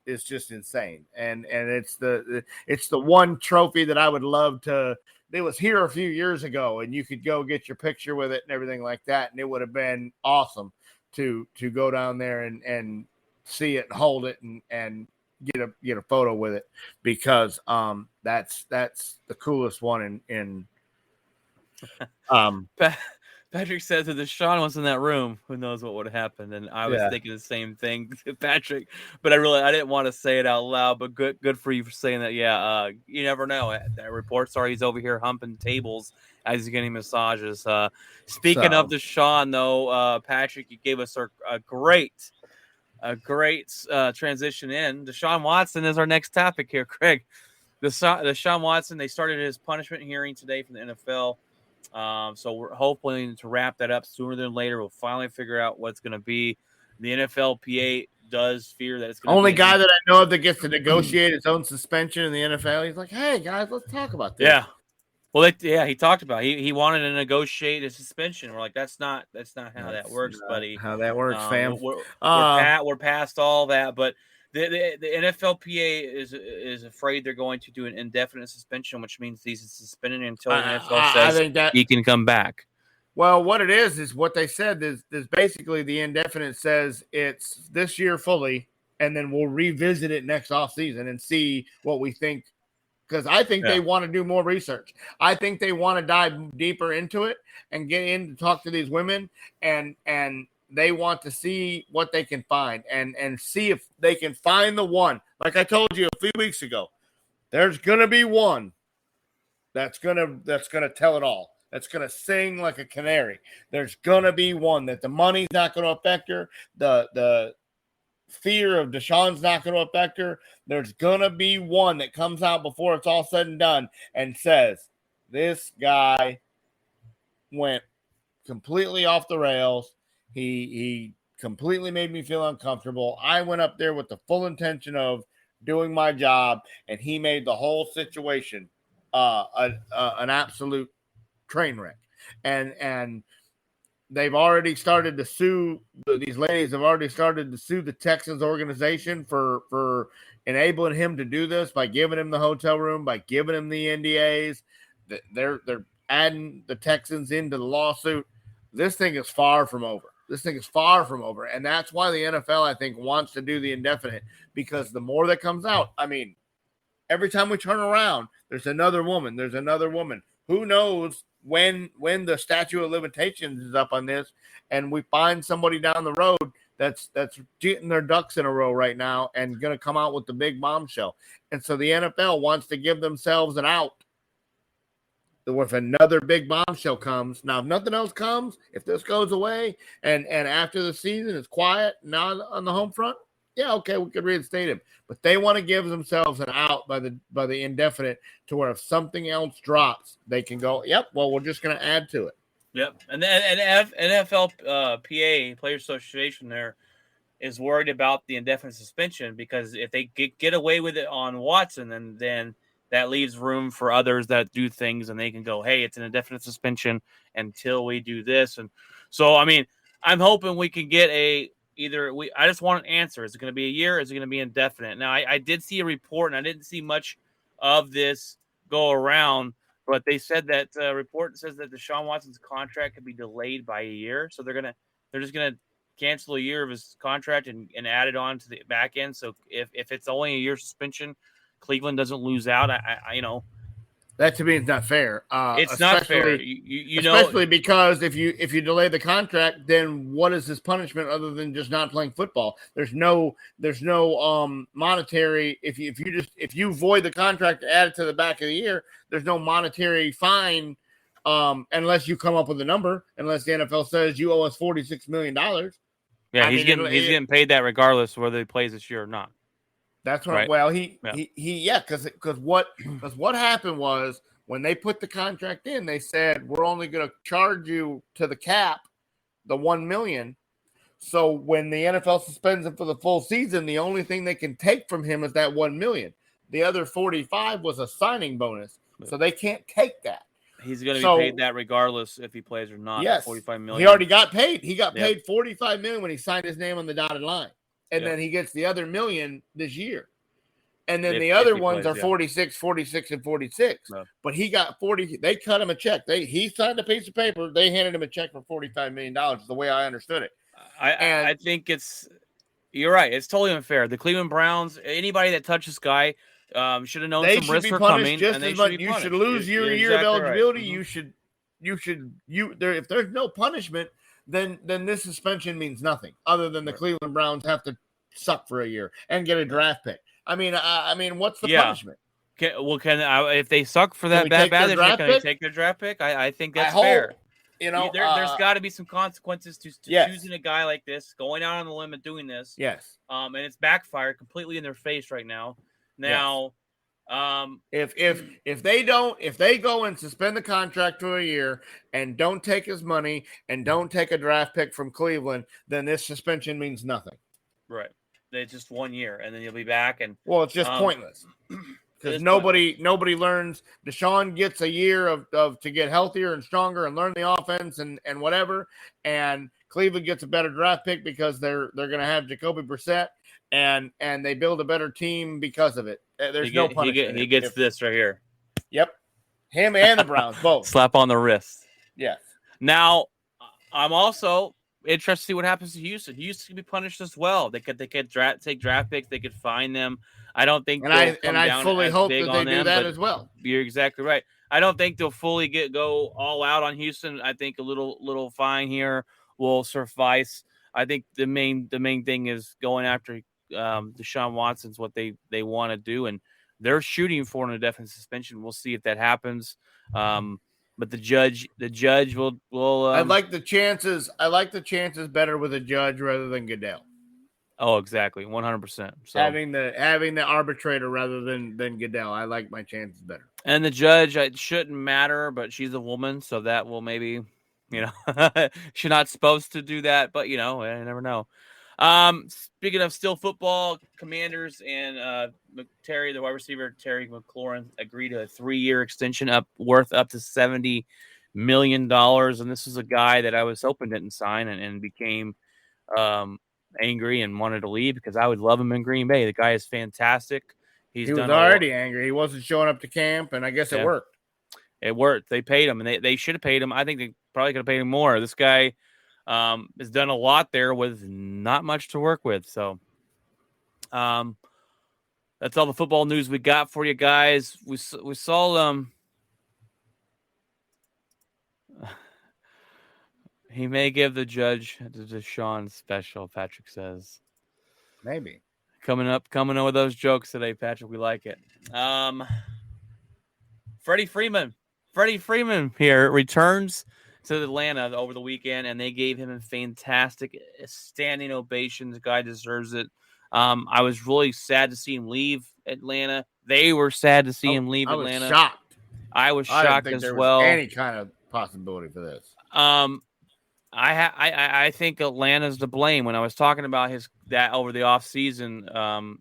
just insane. And it's the one trophy that I would love to. It was here a few years ago, and you could go get your picture with it and everything like that, and it would have been awesome to go down there and see it and hold it and get a photo with it, because that's the coolest one in Patrick says if Deshaun was in that room, who knows what would have happened. And I was thinking the same thing to Patrick, but I didn't want to say it out loud, but good for you for saying that. Yeah. You never know. That reports are he's over here humping tables as he's getting massages. Speaking of Deshaun though, Patrick, you gave us a great transition in. Deshaun Watson is our next topic here, Craig. Deshaun Watson, they started his punishment hearing today from the NFL. So we're hoping to wrap that up sooner than later. We'll finally figure out what's going to be. The NFLPA does fear that it's going to only guy that I know of that gets to negotiate his own suspension in the NFL. He's like, hey guys, let's talk about this. Yeah. Well, he talked about he wanted to negotiate a suspension. We're like, that's not how that works, buddy. How that works, fam. We're past all that, but the NFLPA is afraid they're going to do an indefinite suspension, which means he's suspended until the NFL says he can come back. Well, what it is what they said is basically the indefinite says it's this year fully, and then we'll revisit it next offseason and see what we think. Because I think they want to do more research. I think they want to dive deeper into it and get in to talk to these women, and they want to see what they can find and see if they can find the one. Like I told you a few weeks ago, there's gonna be one that's gonna tell it all. That's gonna sing like a canary. There's gonna be one that the money's not gonna affect her. The fear of Deshaun's not going to affect her. There's going to be one that comes out before it's all said and done and says, this guy went completely off the rails. He completely made me feel uncomfortable. I went up there with the full intention of doing my job, and he made the whole situation an absolute train wreck. And they've already started to sue. These ladies have already started to sue the Texans organization for enabling him to do this by giving him the hotel room, by giving him the NDAs. They're adding the Texans into the lawsuit. This thing is far from over. And that's why the NFL, I think, wants to do the indefinite, because the more that comes out, I mean, every time we turn around, there's another woman. Who knows when the statute of limitations is up on this, and we find somebody down the road that's getting their ducks in a row right now and going to come out with the big bombshell. And so the NFL wants to give themselves an out if another big bombshell comes. Now, if nothing else comes, if this goes away and after the season is quiet, not on the home front, yeah, okay, we could reinstate him. But they want to give themselves an out by the indefinite, to where if something else drops, they can go, yep, well, we're just going to add to it. Yep. And NFL PA, Players Association, there is worried about the indefinite suspension, because if they get away with it on Watson, then that leaves room for others that do things, and they can go, hey, it's an indefinite suspension until we do this. And so, I mean, I'm hoping we can get I just want an answer. Is it going to be a year? Is it going to be indefinite? Now, I did see a report, and I didn't see much of this go around, but they said that report says that Deshaun Watson's contract could be delayed by a year. So they're just going to cancel a year of his contract and add it on to the back end. So if it's only a year suspension, Cleveland doesn't lose out. That to me is not fair. It's not fair. You know, especially because if you delay the contract, then what is his punishment other than just not playing football? There's no monetary. If you void the contract to add it to the back of the year, there's no monetary fine unless you come up with a number. Unless the NFL says you owe us $46 million. Yeah, he's getting paid that regardless of whether he plays this year or not. That's what. Right. Well, because what happened was when they put the contract in, they said we're only going to charge you to the cap, the $1 million. So when the NFL suspends him for the full season, the only thing they can take from him is that $1 million. The other 45 was a signing bonus, so they can't take that. He's going to be paid that regardless if he plays or not. Yes, $45 million. He already got paid. He got paid $45 million when he signed his name on the dotted line. And then he gets the other $1 million this year. And then the other ones are 46, 46, and 46. No. But he got 40. They cut him a check. He signed a piece of paper. They handed him a check for $45 million, the way I understood it. I think you're right. It's totally unfair. The Cleveland Browns, anybody that touched this guy should have known some risks were coming. Just as much. You should lose your year of eligibility. Right. If there's no punishment, then this suspension means nothing other than the Cleveland Browns have to suck for a year and get a draft pick. I mean, what's the punishment? If they suck for that bad, can they take their draft pick? I think that's fair. There's got to be some consequences to choosing a guy like this, going out on the limb and doing this. Yes. And it's backfired completely in their face right now. Now, if they go and suspend the contract for a year and don't take his money and don't take a draft pick from Cleveland, then this suspension means nothing. Right. It's just 1 year, and then you'll be back. And it's just pointless because nobody learns. Deshaun gets a year of to get healthier and stronger and learn the offense and whatever. And Cleveland gets a better draft pick because they're going to have Jacoby Brissett, and they build a better team because of it. There's no punishment. He gets this right here. Yep, him and the Browns both slap on the wrist. Yes. Now, I'm also interested to see what happens to Houston. Houston can be punished as well. They could take draft picks. They could fine them. I don't think. I fully hope that they do that as well. You're exactly right. I don't think they'll fully go all out on Houston. I think a little fine here will suffice. I think the main thing is going after Deshaun Watson's what they want to do, and they're shooting for an indefinite suspension. We'll see if that happens. But the judge will. I like the chances. I like the chances better with a judge rather than Goodell. Oh, exactly, 100%. So having the arbitrator rather than Goodell, I like my chances better. And the judge, it shouldn't matter, but she's a woman, so that will maybe, she's not supposed to do that, but I never know. Speaking of still football, Commanders and Terry, the wide receiver Terry McLaurin, agreed to a 3-year extension worth up to $70 million. And this is a guy that I was hoping didn't sign and became angry and wanted to leave because I would love him in Green Bay. The guy is fantastic. He was already angry. He wasn't showing up to camp, and I guess it worked. It worked. They paid him, and they should have paid him. I think they probably could have paid him more. This guy has done a lot there with not much to work with. So that's all the football news we got for you guys. We saw he may give the judge the Deshaun special, Patrick says. Maybe. Coming up with those jokes today, Patrick. We like it. Freddie Freeman here returns to Atlanta over the weekend, and they gave him a fantastic standing ovation. The guy deserves it. I was really sad to see him leave Atlanta. They were sad to see him leave Atlanta. I was shocked as well. Any kind of possibility for this. I think Atlanta's to blame. When I was talking about that over the off season, I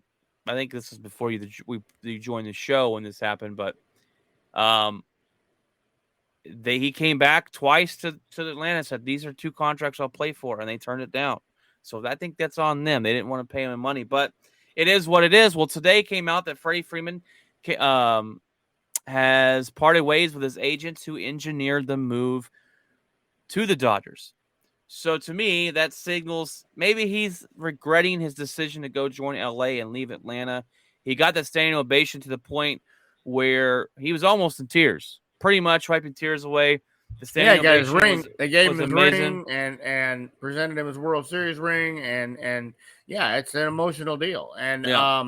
think this is before you joined the show when this happened, but he came back twice to Atlanta and said, these are 2 contracts I'll play for, and they turned it down. So I think that's on them. They didn't want to pay him money, but it is what it is. Well, today came out that Freddie Freeman has parted ways with his agents who engineered the move to the Dodgers. So to me, that signals maybe he's regretting his decision to go join LA and leave Atlanta. He got that standing ovation to the point where he was almost in tears, pretty much wiping tears away. The Yeah, he got his standing ring. They gave him his amazing. ring and presented him his World Series ring, and yeah, it's an emotional deal. And Yeah.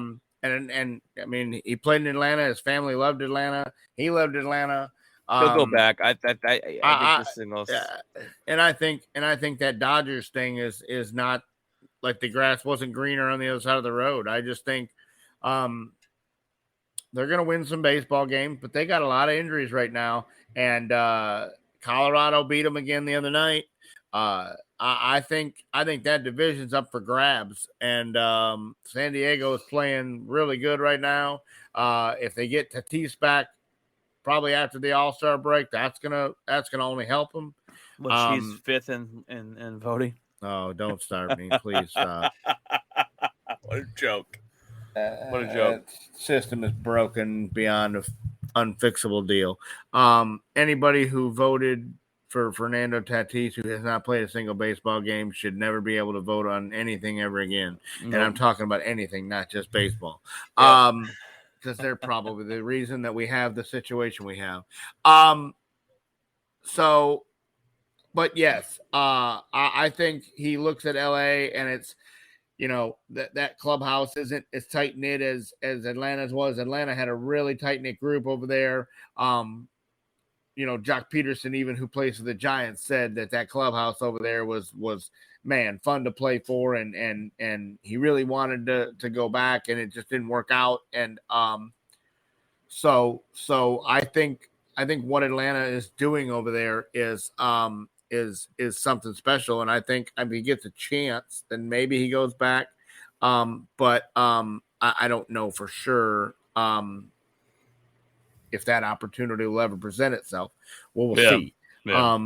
and I mean, he played in Atlanta. His family loved Atlanta. He loved Atlanta. He'll go back. I think this is the most. And I think that Dodgers thing is not like the grass wasn't greener on the other side of the road. I just think they're going to win some baseball games, but they got a lot of injuries right now. And Colorado beat them again the other night. I think that division's up for grabs, and San Diego is playing really good right now. If they get Tatis back, probably after the All-Star break, that's gonna only help them. Which he's fifth in voting. Oh, don't start me, please stop. What a joke! What a joke! System is broken beyond an unfixable deal. Anybody who voted for Fernando Tatis, who has not played a single baseball game, should never be able to vote on anything ever again. Nope. And I'm talking about anything, not just baseball. Yep. Because they're probably the reason that we have the situation we have. So, but yes, I think he looks at LA and it's, you know, that clubhouse isn't as tight knit as Atlanta's was. Atlanta had a really tight knit group over there. You know, Jock Peterson, even who plays for the Giants, said that clubhouse over there was man, fun to play for, and he really wanted to go back, and it just didn't work out. And so I think what Atlanta is doing over there is something special, and I think if he gets a chance, then maybe he goes back. But I don't know for sure if that opportunity will ever present itself. We'll see. Yeah.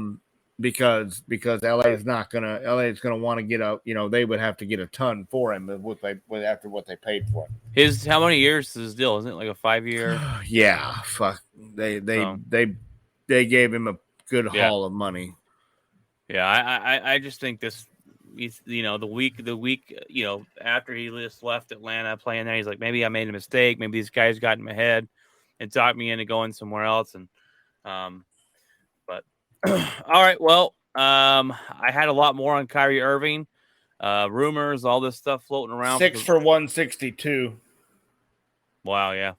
Because LA is gonna want to get a, you know, they would have to get a ton for him after what they paid for him. How many years is his deal? Isn't it like a 5-year? Yeah, fuck. They gave him a good haul of money. Yeah, I just think this, you know, the week, you know, after he just left Atlanta playing there, he's like, maybe I made a mistake. Maybe these guys got in my head and talked me into going somewhere else. And, but all right, well, I had a lot more on Kyrie Irving, rumors, all this stuff floating around. 6 for 162. Wow. Yeah.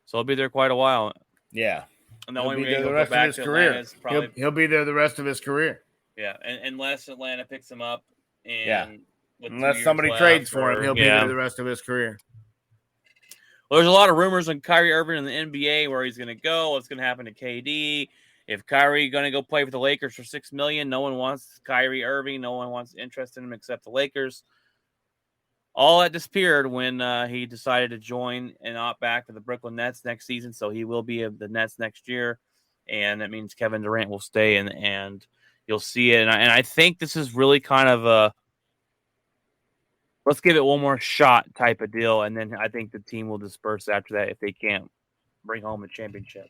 So he'll be there quite a while. Yeah. And the only way he'll go back to Atlanta is probably he'll be there the rest of his career. Yeah. And unless Atlanta picks him up and unless somebody trades for him, he'll be there the rest of his career. Well, there's a lot of rumors on Kyrie Irving in the NBA, where he's going to go, what's going to happen to KD. If Kyrie going to go play for the Lakers for $6 million, no one wants Kyrie Irving. No one wants interest in him except the Lakers. All that disappeared when he decided to join and opt back for the Brooklyn Nets next season. So he will be of the Nets next year, and that means Kevin Durant will stay, and you'll see it. And I think this is really kind of a let's give it one more shot type of deal, and then I think the team will disperse after that if they can't bring home a championship.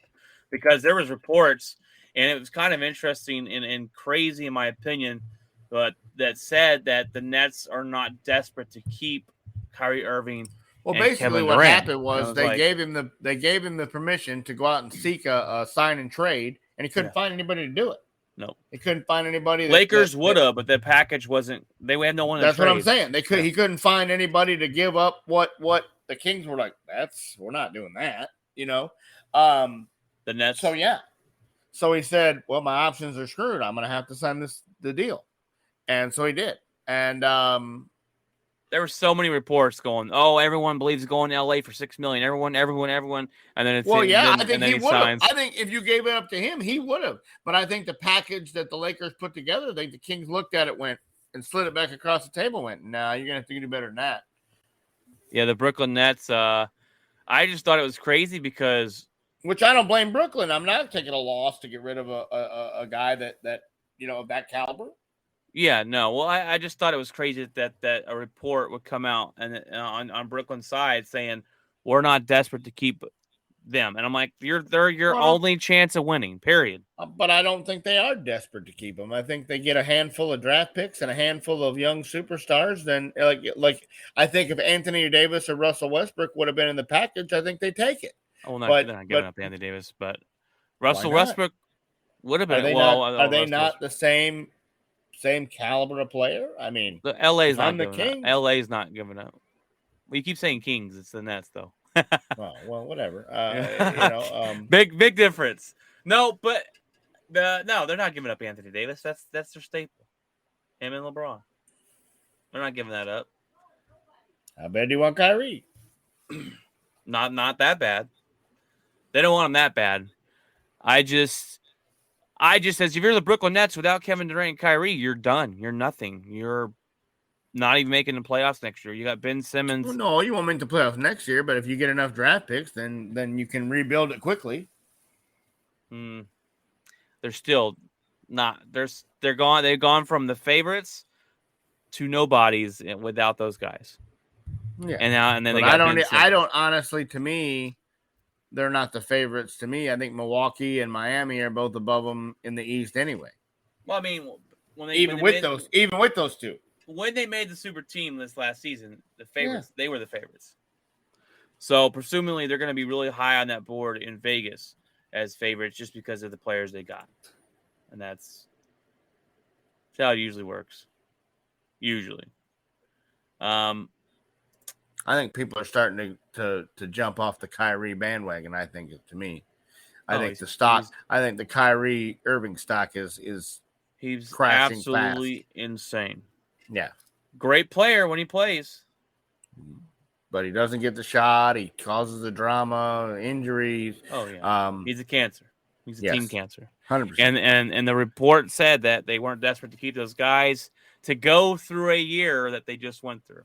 Because there was reports, and it was kind of interesting and crazy in my opinion, but that said that the Nets are not desperate to keep Kyrie Irving. Well, basically what happened was they gave him the permission to go out and seek a sign and trade, and he couldn't find anybody to do it. No, they couldn't find anybody. Lakers would have, but the package wasn't. They had no one. That's what I'm saying. He couldn't find anybody to give up what the Kings were like. We're not doing that. You know, the Nets. So yeah, so he said, "Well, my options are screwed. I'm going to have to sign the deal," and so he did. And there were so many reports going, "Oh, everyone believes going to LA for $6 million. Everyone," and then it's I think he would have. I think if you gave it up to him, he would have. But I think the package that the Lakers put together, I think the Kings looked at it, went and slid it back across the table, went, "Nah, you're gonna have to do better than that." Yeah, the Brooklyn Nets. I just thought it was crazy because, which I don't blame Brooklyn. I'm not taking a loss to get rid of a guy that you know of that caliber. Yeah, no. Well, I just thought it was crazy that a report would come out and on Brooklyn's side saying we're not desperate to keep them, and I'm like, they're your only chance of winning. Period. But I don't think they are desperate to keep them. I think they get a handful of draft picks and a handful of young superstars. Then, like I think if Anthony Davis or Russell Westbrook would have been in the package, I think they take it. Oh, but they're not giving up Anthony Davis, but Russell not? Westbrook would have been. Are they not the same caliber of player? I mean, The LA's if not I'm the giving up. Kings, LA's not giving up. Well, you keep saying Kings. It's the Nets, though. well, whatever. Big difference. No, but they're not giving up Anthony Davis. That's their staple. Him and LeBron. They're not giving that up. I bet you want Kyrie. Not that bad. They don't want him that bad. I just as if you're the Brooklyn Nets without Kevin Durant and Kyrie, you're done. You're nothing. You're not even making the playoffs next year. You got Ben Simmons. Well, no, you won't make the playoffs next year, but if you get enough draft picks, then you can rebuild it quickly. They're still not. They're gone. They've gone from the favorites to nobodies without those guys. Yeah, and then but they got. I don't honestly. To me, they're not the favorites. To me, I think Milwaukee and Miami are both above them in the East anyway. Well, I mean, even with those two, when they made the super team this last season, the favorites they were the favorites. So presumably they're going to be really high on that board in Vegas as favorites just because of the players they got, and that's how it usually works. Usually, I think people are starting to jump off the Kyrie bandwagon. I think I think the Kyrie Irving stock is he's crashing absolutely fast. Insane. Yeah, great player when he plays, but he doesn't get the shot. He causes the drama, injuries. Oh yeah, he's a cancer. He's a team cancer. 100%. And the report said that they weren't desperate to keep those guys to go through a year that they just went through.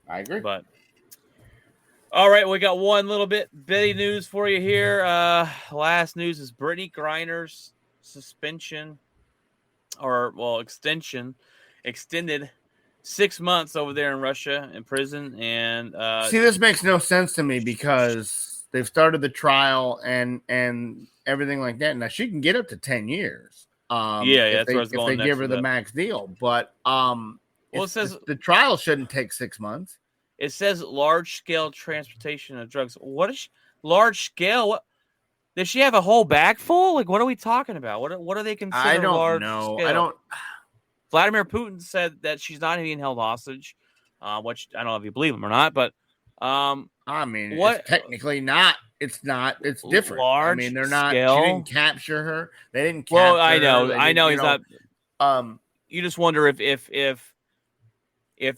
I agree. But all right, we got one little bitty news for you here. Last news is Brittany Griner's suspension extended 6 months over there in Russia in prison. And see, this makes no sense to me because they've started the trial and everything like that. Now she can get up to 10 years. That's where I was going. If they give her the max deal, but it says the trial shouldn't take 6 months. It says large scale transportation of drugs. What is large scale? What does she have a whole bag full? Like, what are we talking about? What are they consider? I don't large know. Scale? I don't. Vladimir Putin said that she's not being held hostage, which I don't know if you believe him or not, but I mean, it's technically not. It's not. It's different. Large I mean, they're not. Scale? She didn't capture her. They didn't. Well, I know. Her. I know he's not. You just wonder if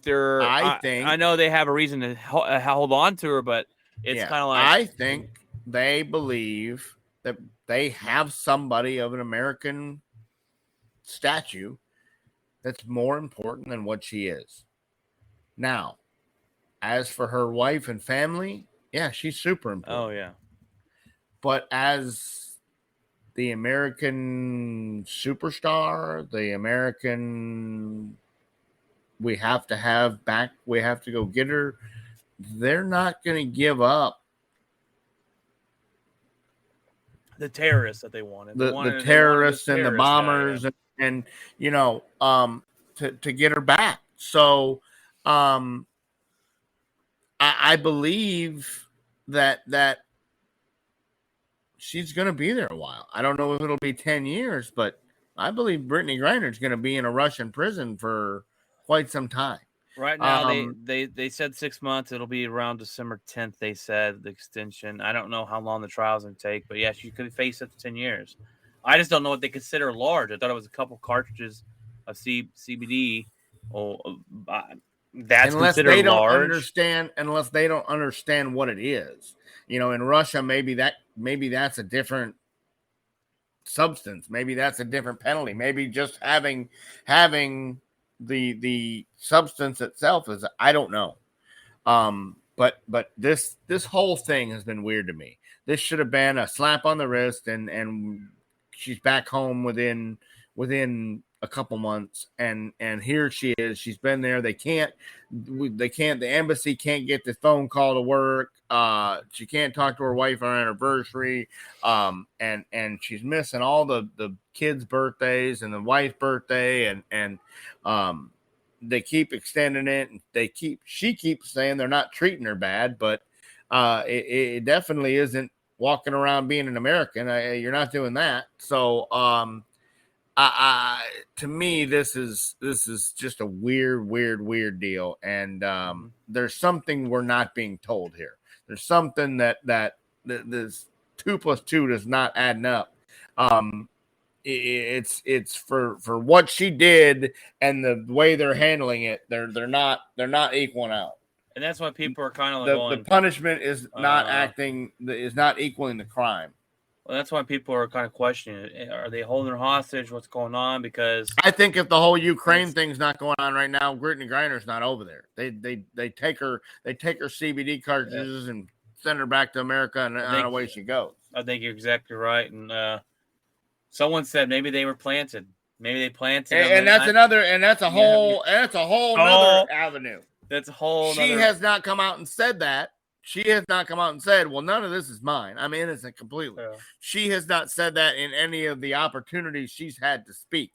they're. I know they have a reason to hold on to her, but it's kind of like I think they believe that they have somebody of an American statue that's more important than what she is. Now, as for her wife and family, yeah, she's super important. Oh, yeah. But as the American superstar, the American we have to go get her, they're not going to give up the terrorists that they wanted. The terrorists and the bombers to get her back. So I believe that she's going to be there a while. I don't know if it'll be 10 years, but I believe Brittany Griner is going to be in a Russian prison for quite some time. Right now, they said 6 months. It'll be around December 10th, they said, the extension. I don't know how long the trial's going to take, but yes, you could face up to 10 years. I just don't know what they consider large. I thought it was a couple cartridges of CBD. That's unless considered they don't large. Unless they don't understand what it is. In Russia, maybe that's a different substance. Maybe that's a different penalty. Maybe just having the substance itself is, I don't know. But this whole thing has been weird to me. This should have been a slap on the wrist and she's back home within a couple months, and here she is. She's been there. The embassy can't get the phone call to work. She can't talk to her wife on her anniversary. And she's missing all the kids' birthdays and the wife's birthday, and they keep extending it, and she keeps saying they're not treating her bad, but It definitely isn't walking around being an American. You're not doing that. So, to me, this is just a weird deal, and there's something we're not being told here. There's something that this 2 + 2 does not add up. It's for what she did and the way they're handling it. They're not equaling out. And that's why people are kind of like The punishment is not equaling the crime. Well, that's why people are kind of questioning it. Are they holding her hostage? What's going on? Because I think if the whole Ukraine thing's not going on right now, Brittany Griner's not over there. They take her CBD cartridges and send her back to America, and on away she goes. I think you're exactly right. And someone said maybe they were planted. Maybe they planted them. And that's a whole other avenue. That's a whole. She has not come out and said that. She has not come out and said, well, none of this is mine. I'm innocent completely. Yeah. She has not said that in any of the opportunities she's had to speak.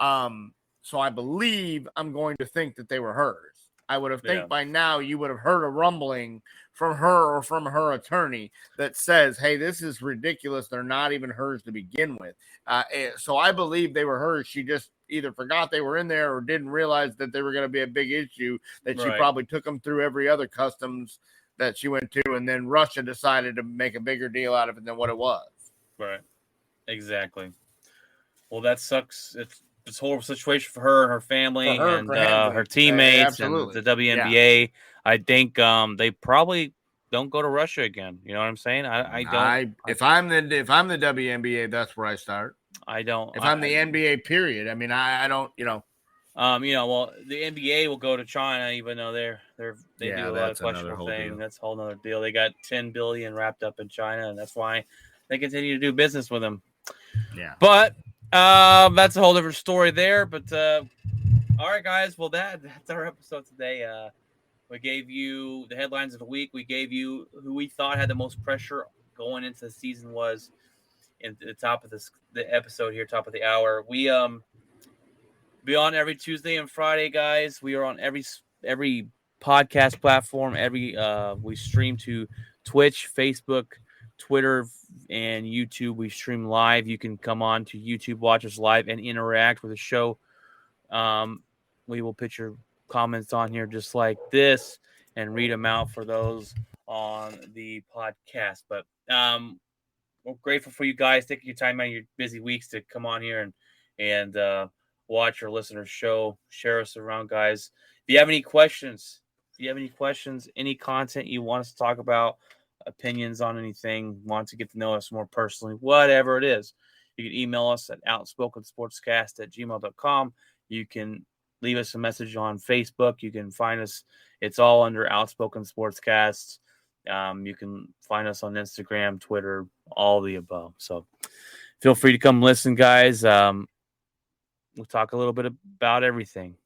So I believe I'm going to think that they were hers. I would have think by now you would have heard a rumbling from her or from her attorney that says, hey, this is ridiculous. They're not even hers to begin with. So I believe they were hers. She just either forgot they were in there or didn't realize that they were going to be a big issue, that she probably took them through every other customs that she went to, and then Russia decided to make a bigger deal out of it than what it was. Right. Exactly. Well, that sucks. It's this whole situation for her and her family and her teammates and the WNBA. Yeah. I think they probably don't go to Russia again. You know what I'm saying? I don't. If I'm the WNBA, that's where I start. I don't. If I'm the NBA, period. I mean, I don't. Well, the NBA will go to China, even though they do a lot of questionable things. That's a whole other deal. They got $10 billion wrapped up in China, and that's why they continue to do business with them. Yeah. But that's a whole different story there. But all right, guys. Well, that's our episode today. We gave you the headlines of the week. We gave you who we thought had the most pressure going into the season was in the top of the episode here, top of the hour. We be on every Tuesday and Friday, guys. We are on every podcast platform. We stream to Twitch, Facebook, Twitter, and YouTube. We stream live. You can come on to YouTube, watch us live, and interact with the show. We will put your comments on here just like this and read them out for those on the podcast. But we're grateful for you guys taking your time out of your busy weeks to come on here and watch our listeners show, share us around, guys. If you have any questions, any content you want us to talk about, opinions on anything, want to get to know us more personally, whatever it is, you can email us at outspokensportscast@gmail.com. You can leave us a message on Facebook. You can find us. It's all under Outspoken Sportscast. You can find us on Instagram, Twitter, all the above. So feel free to come listen, guys. We'll talk a little bit about everything.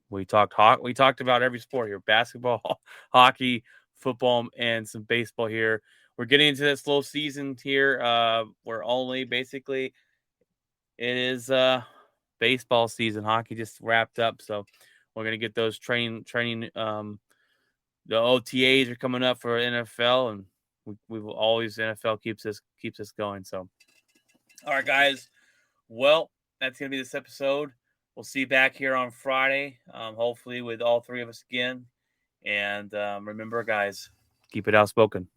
We talked about every sport here: basketball, hockey, football, and some baseball here. We're getting into that slow season here. Where only basically it is baseball season. Hockey just wrapped up, so we're gonna get those training. The OTAs are coming up for NFL, and we will always NFL keeps us going. So, all right, guys. Well, that's going to be this episode. We'll see you back here on Friday, hopefully with all three of us again. And remember, guys, keep it outspoken.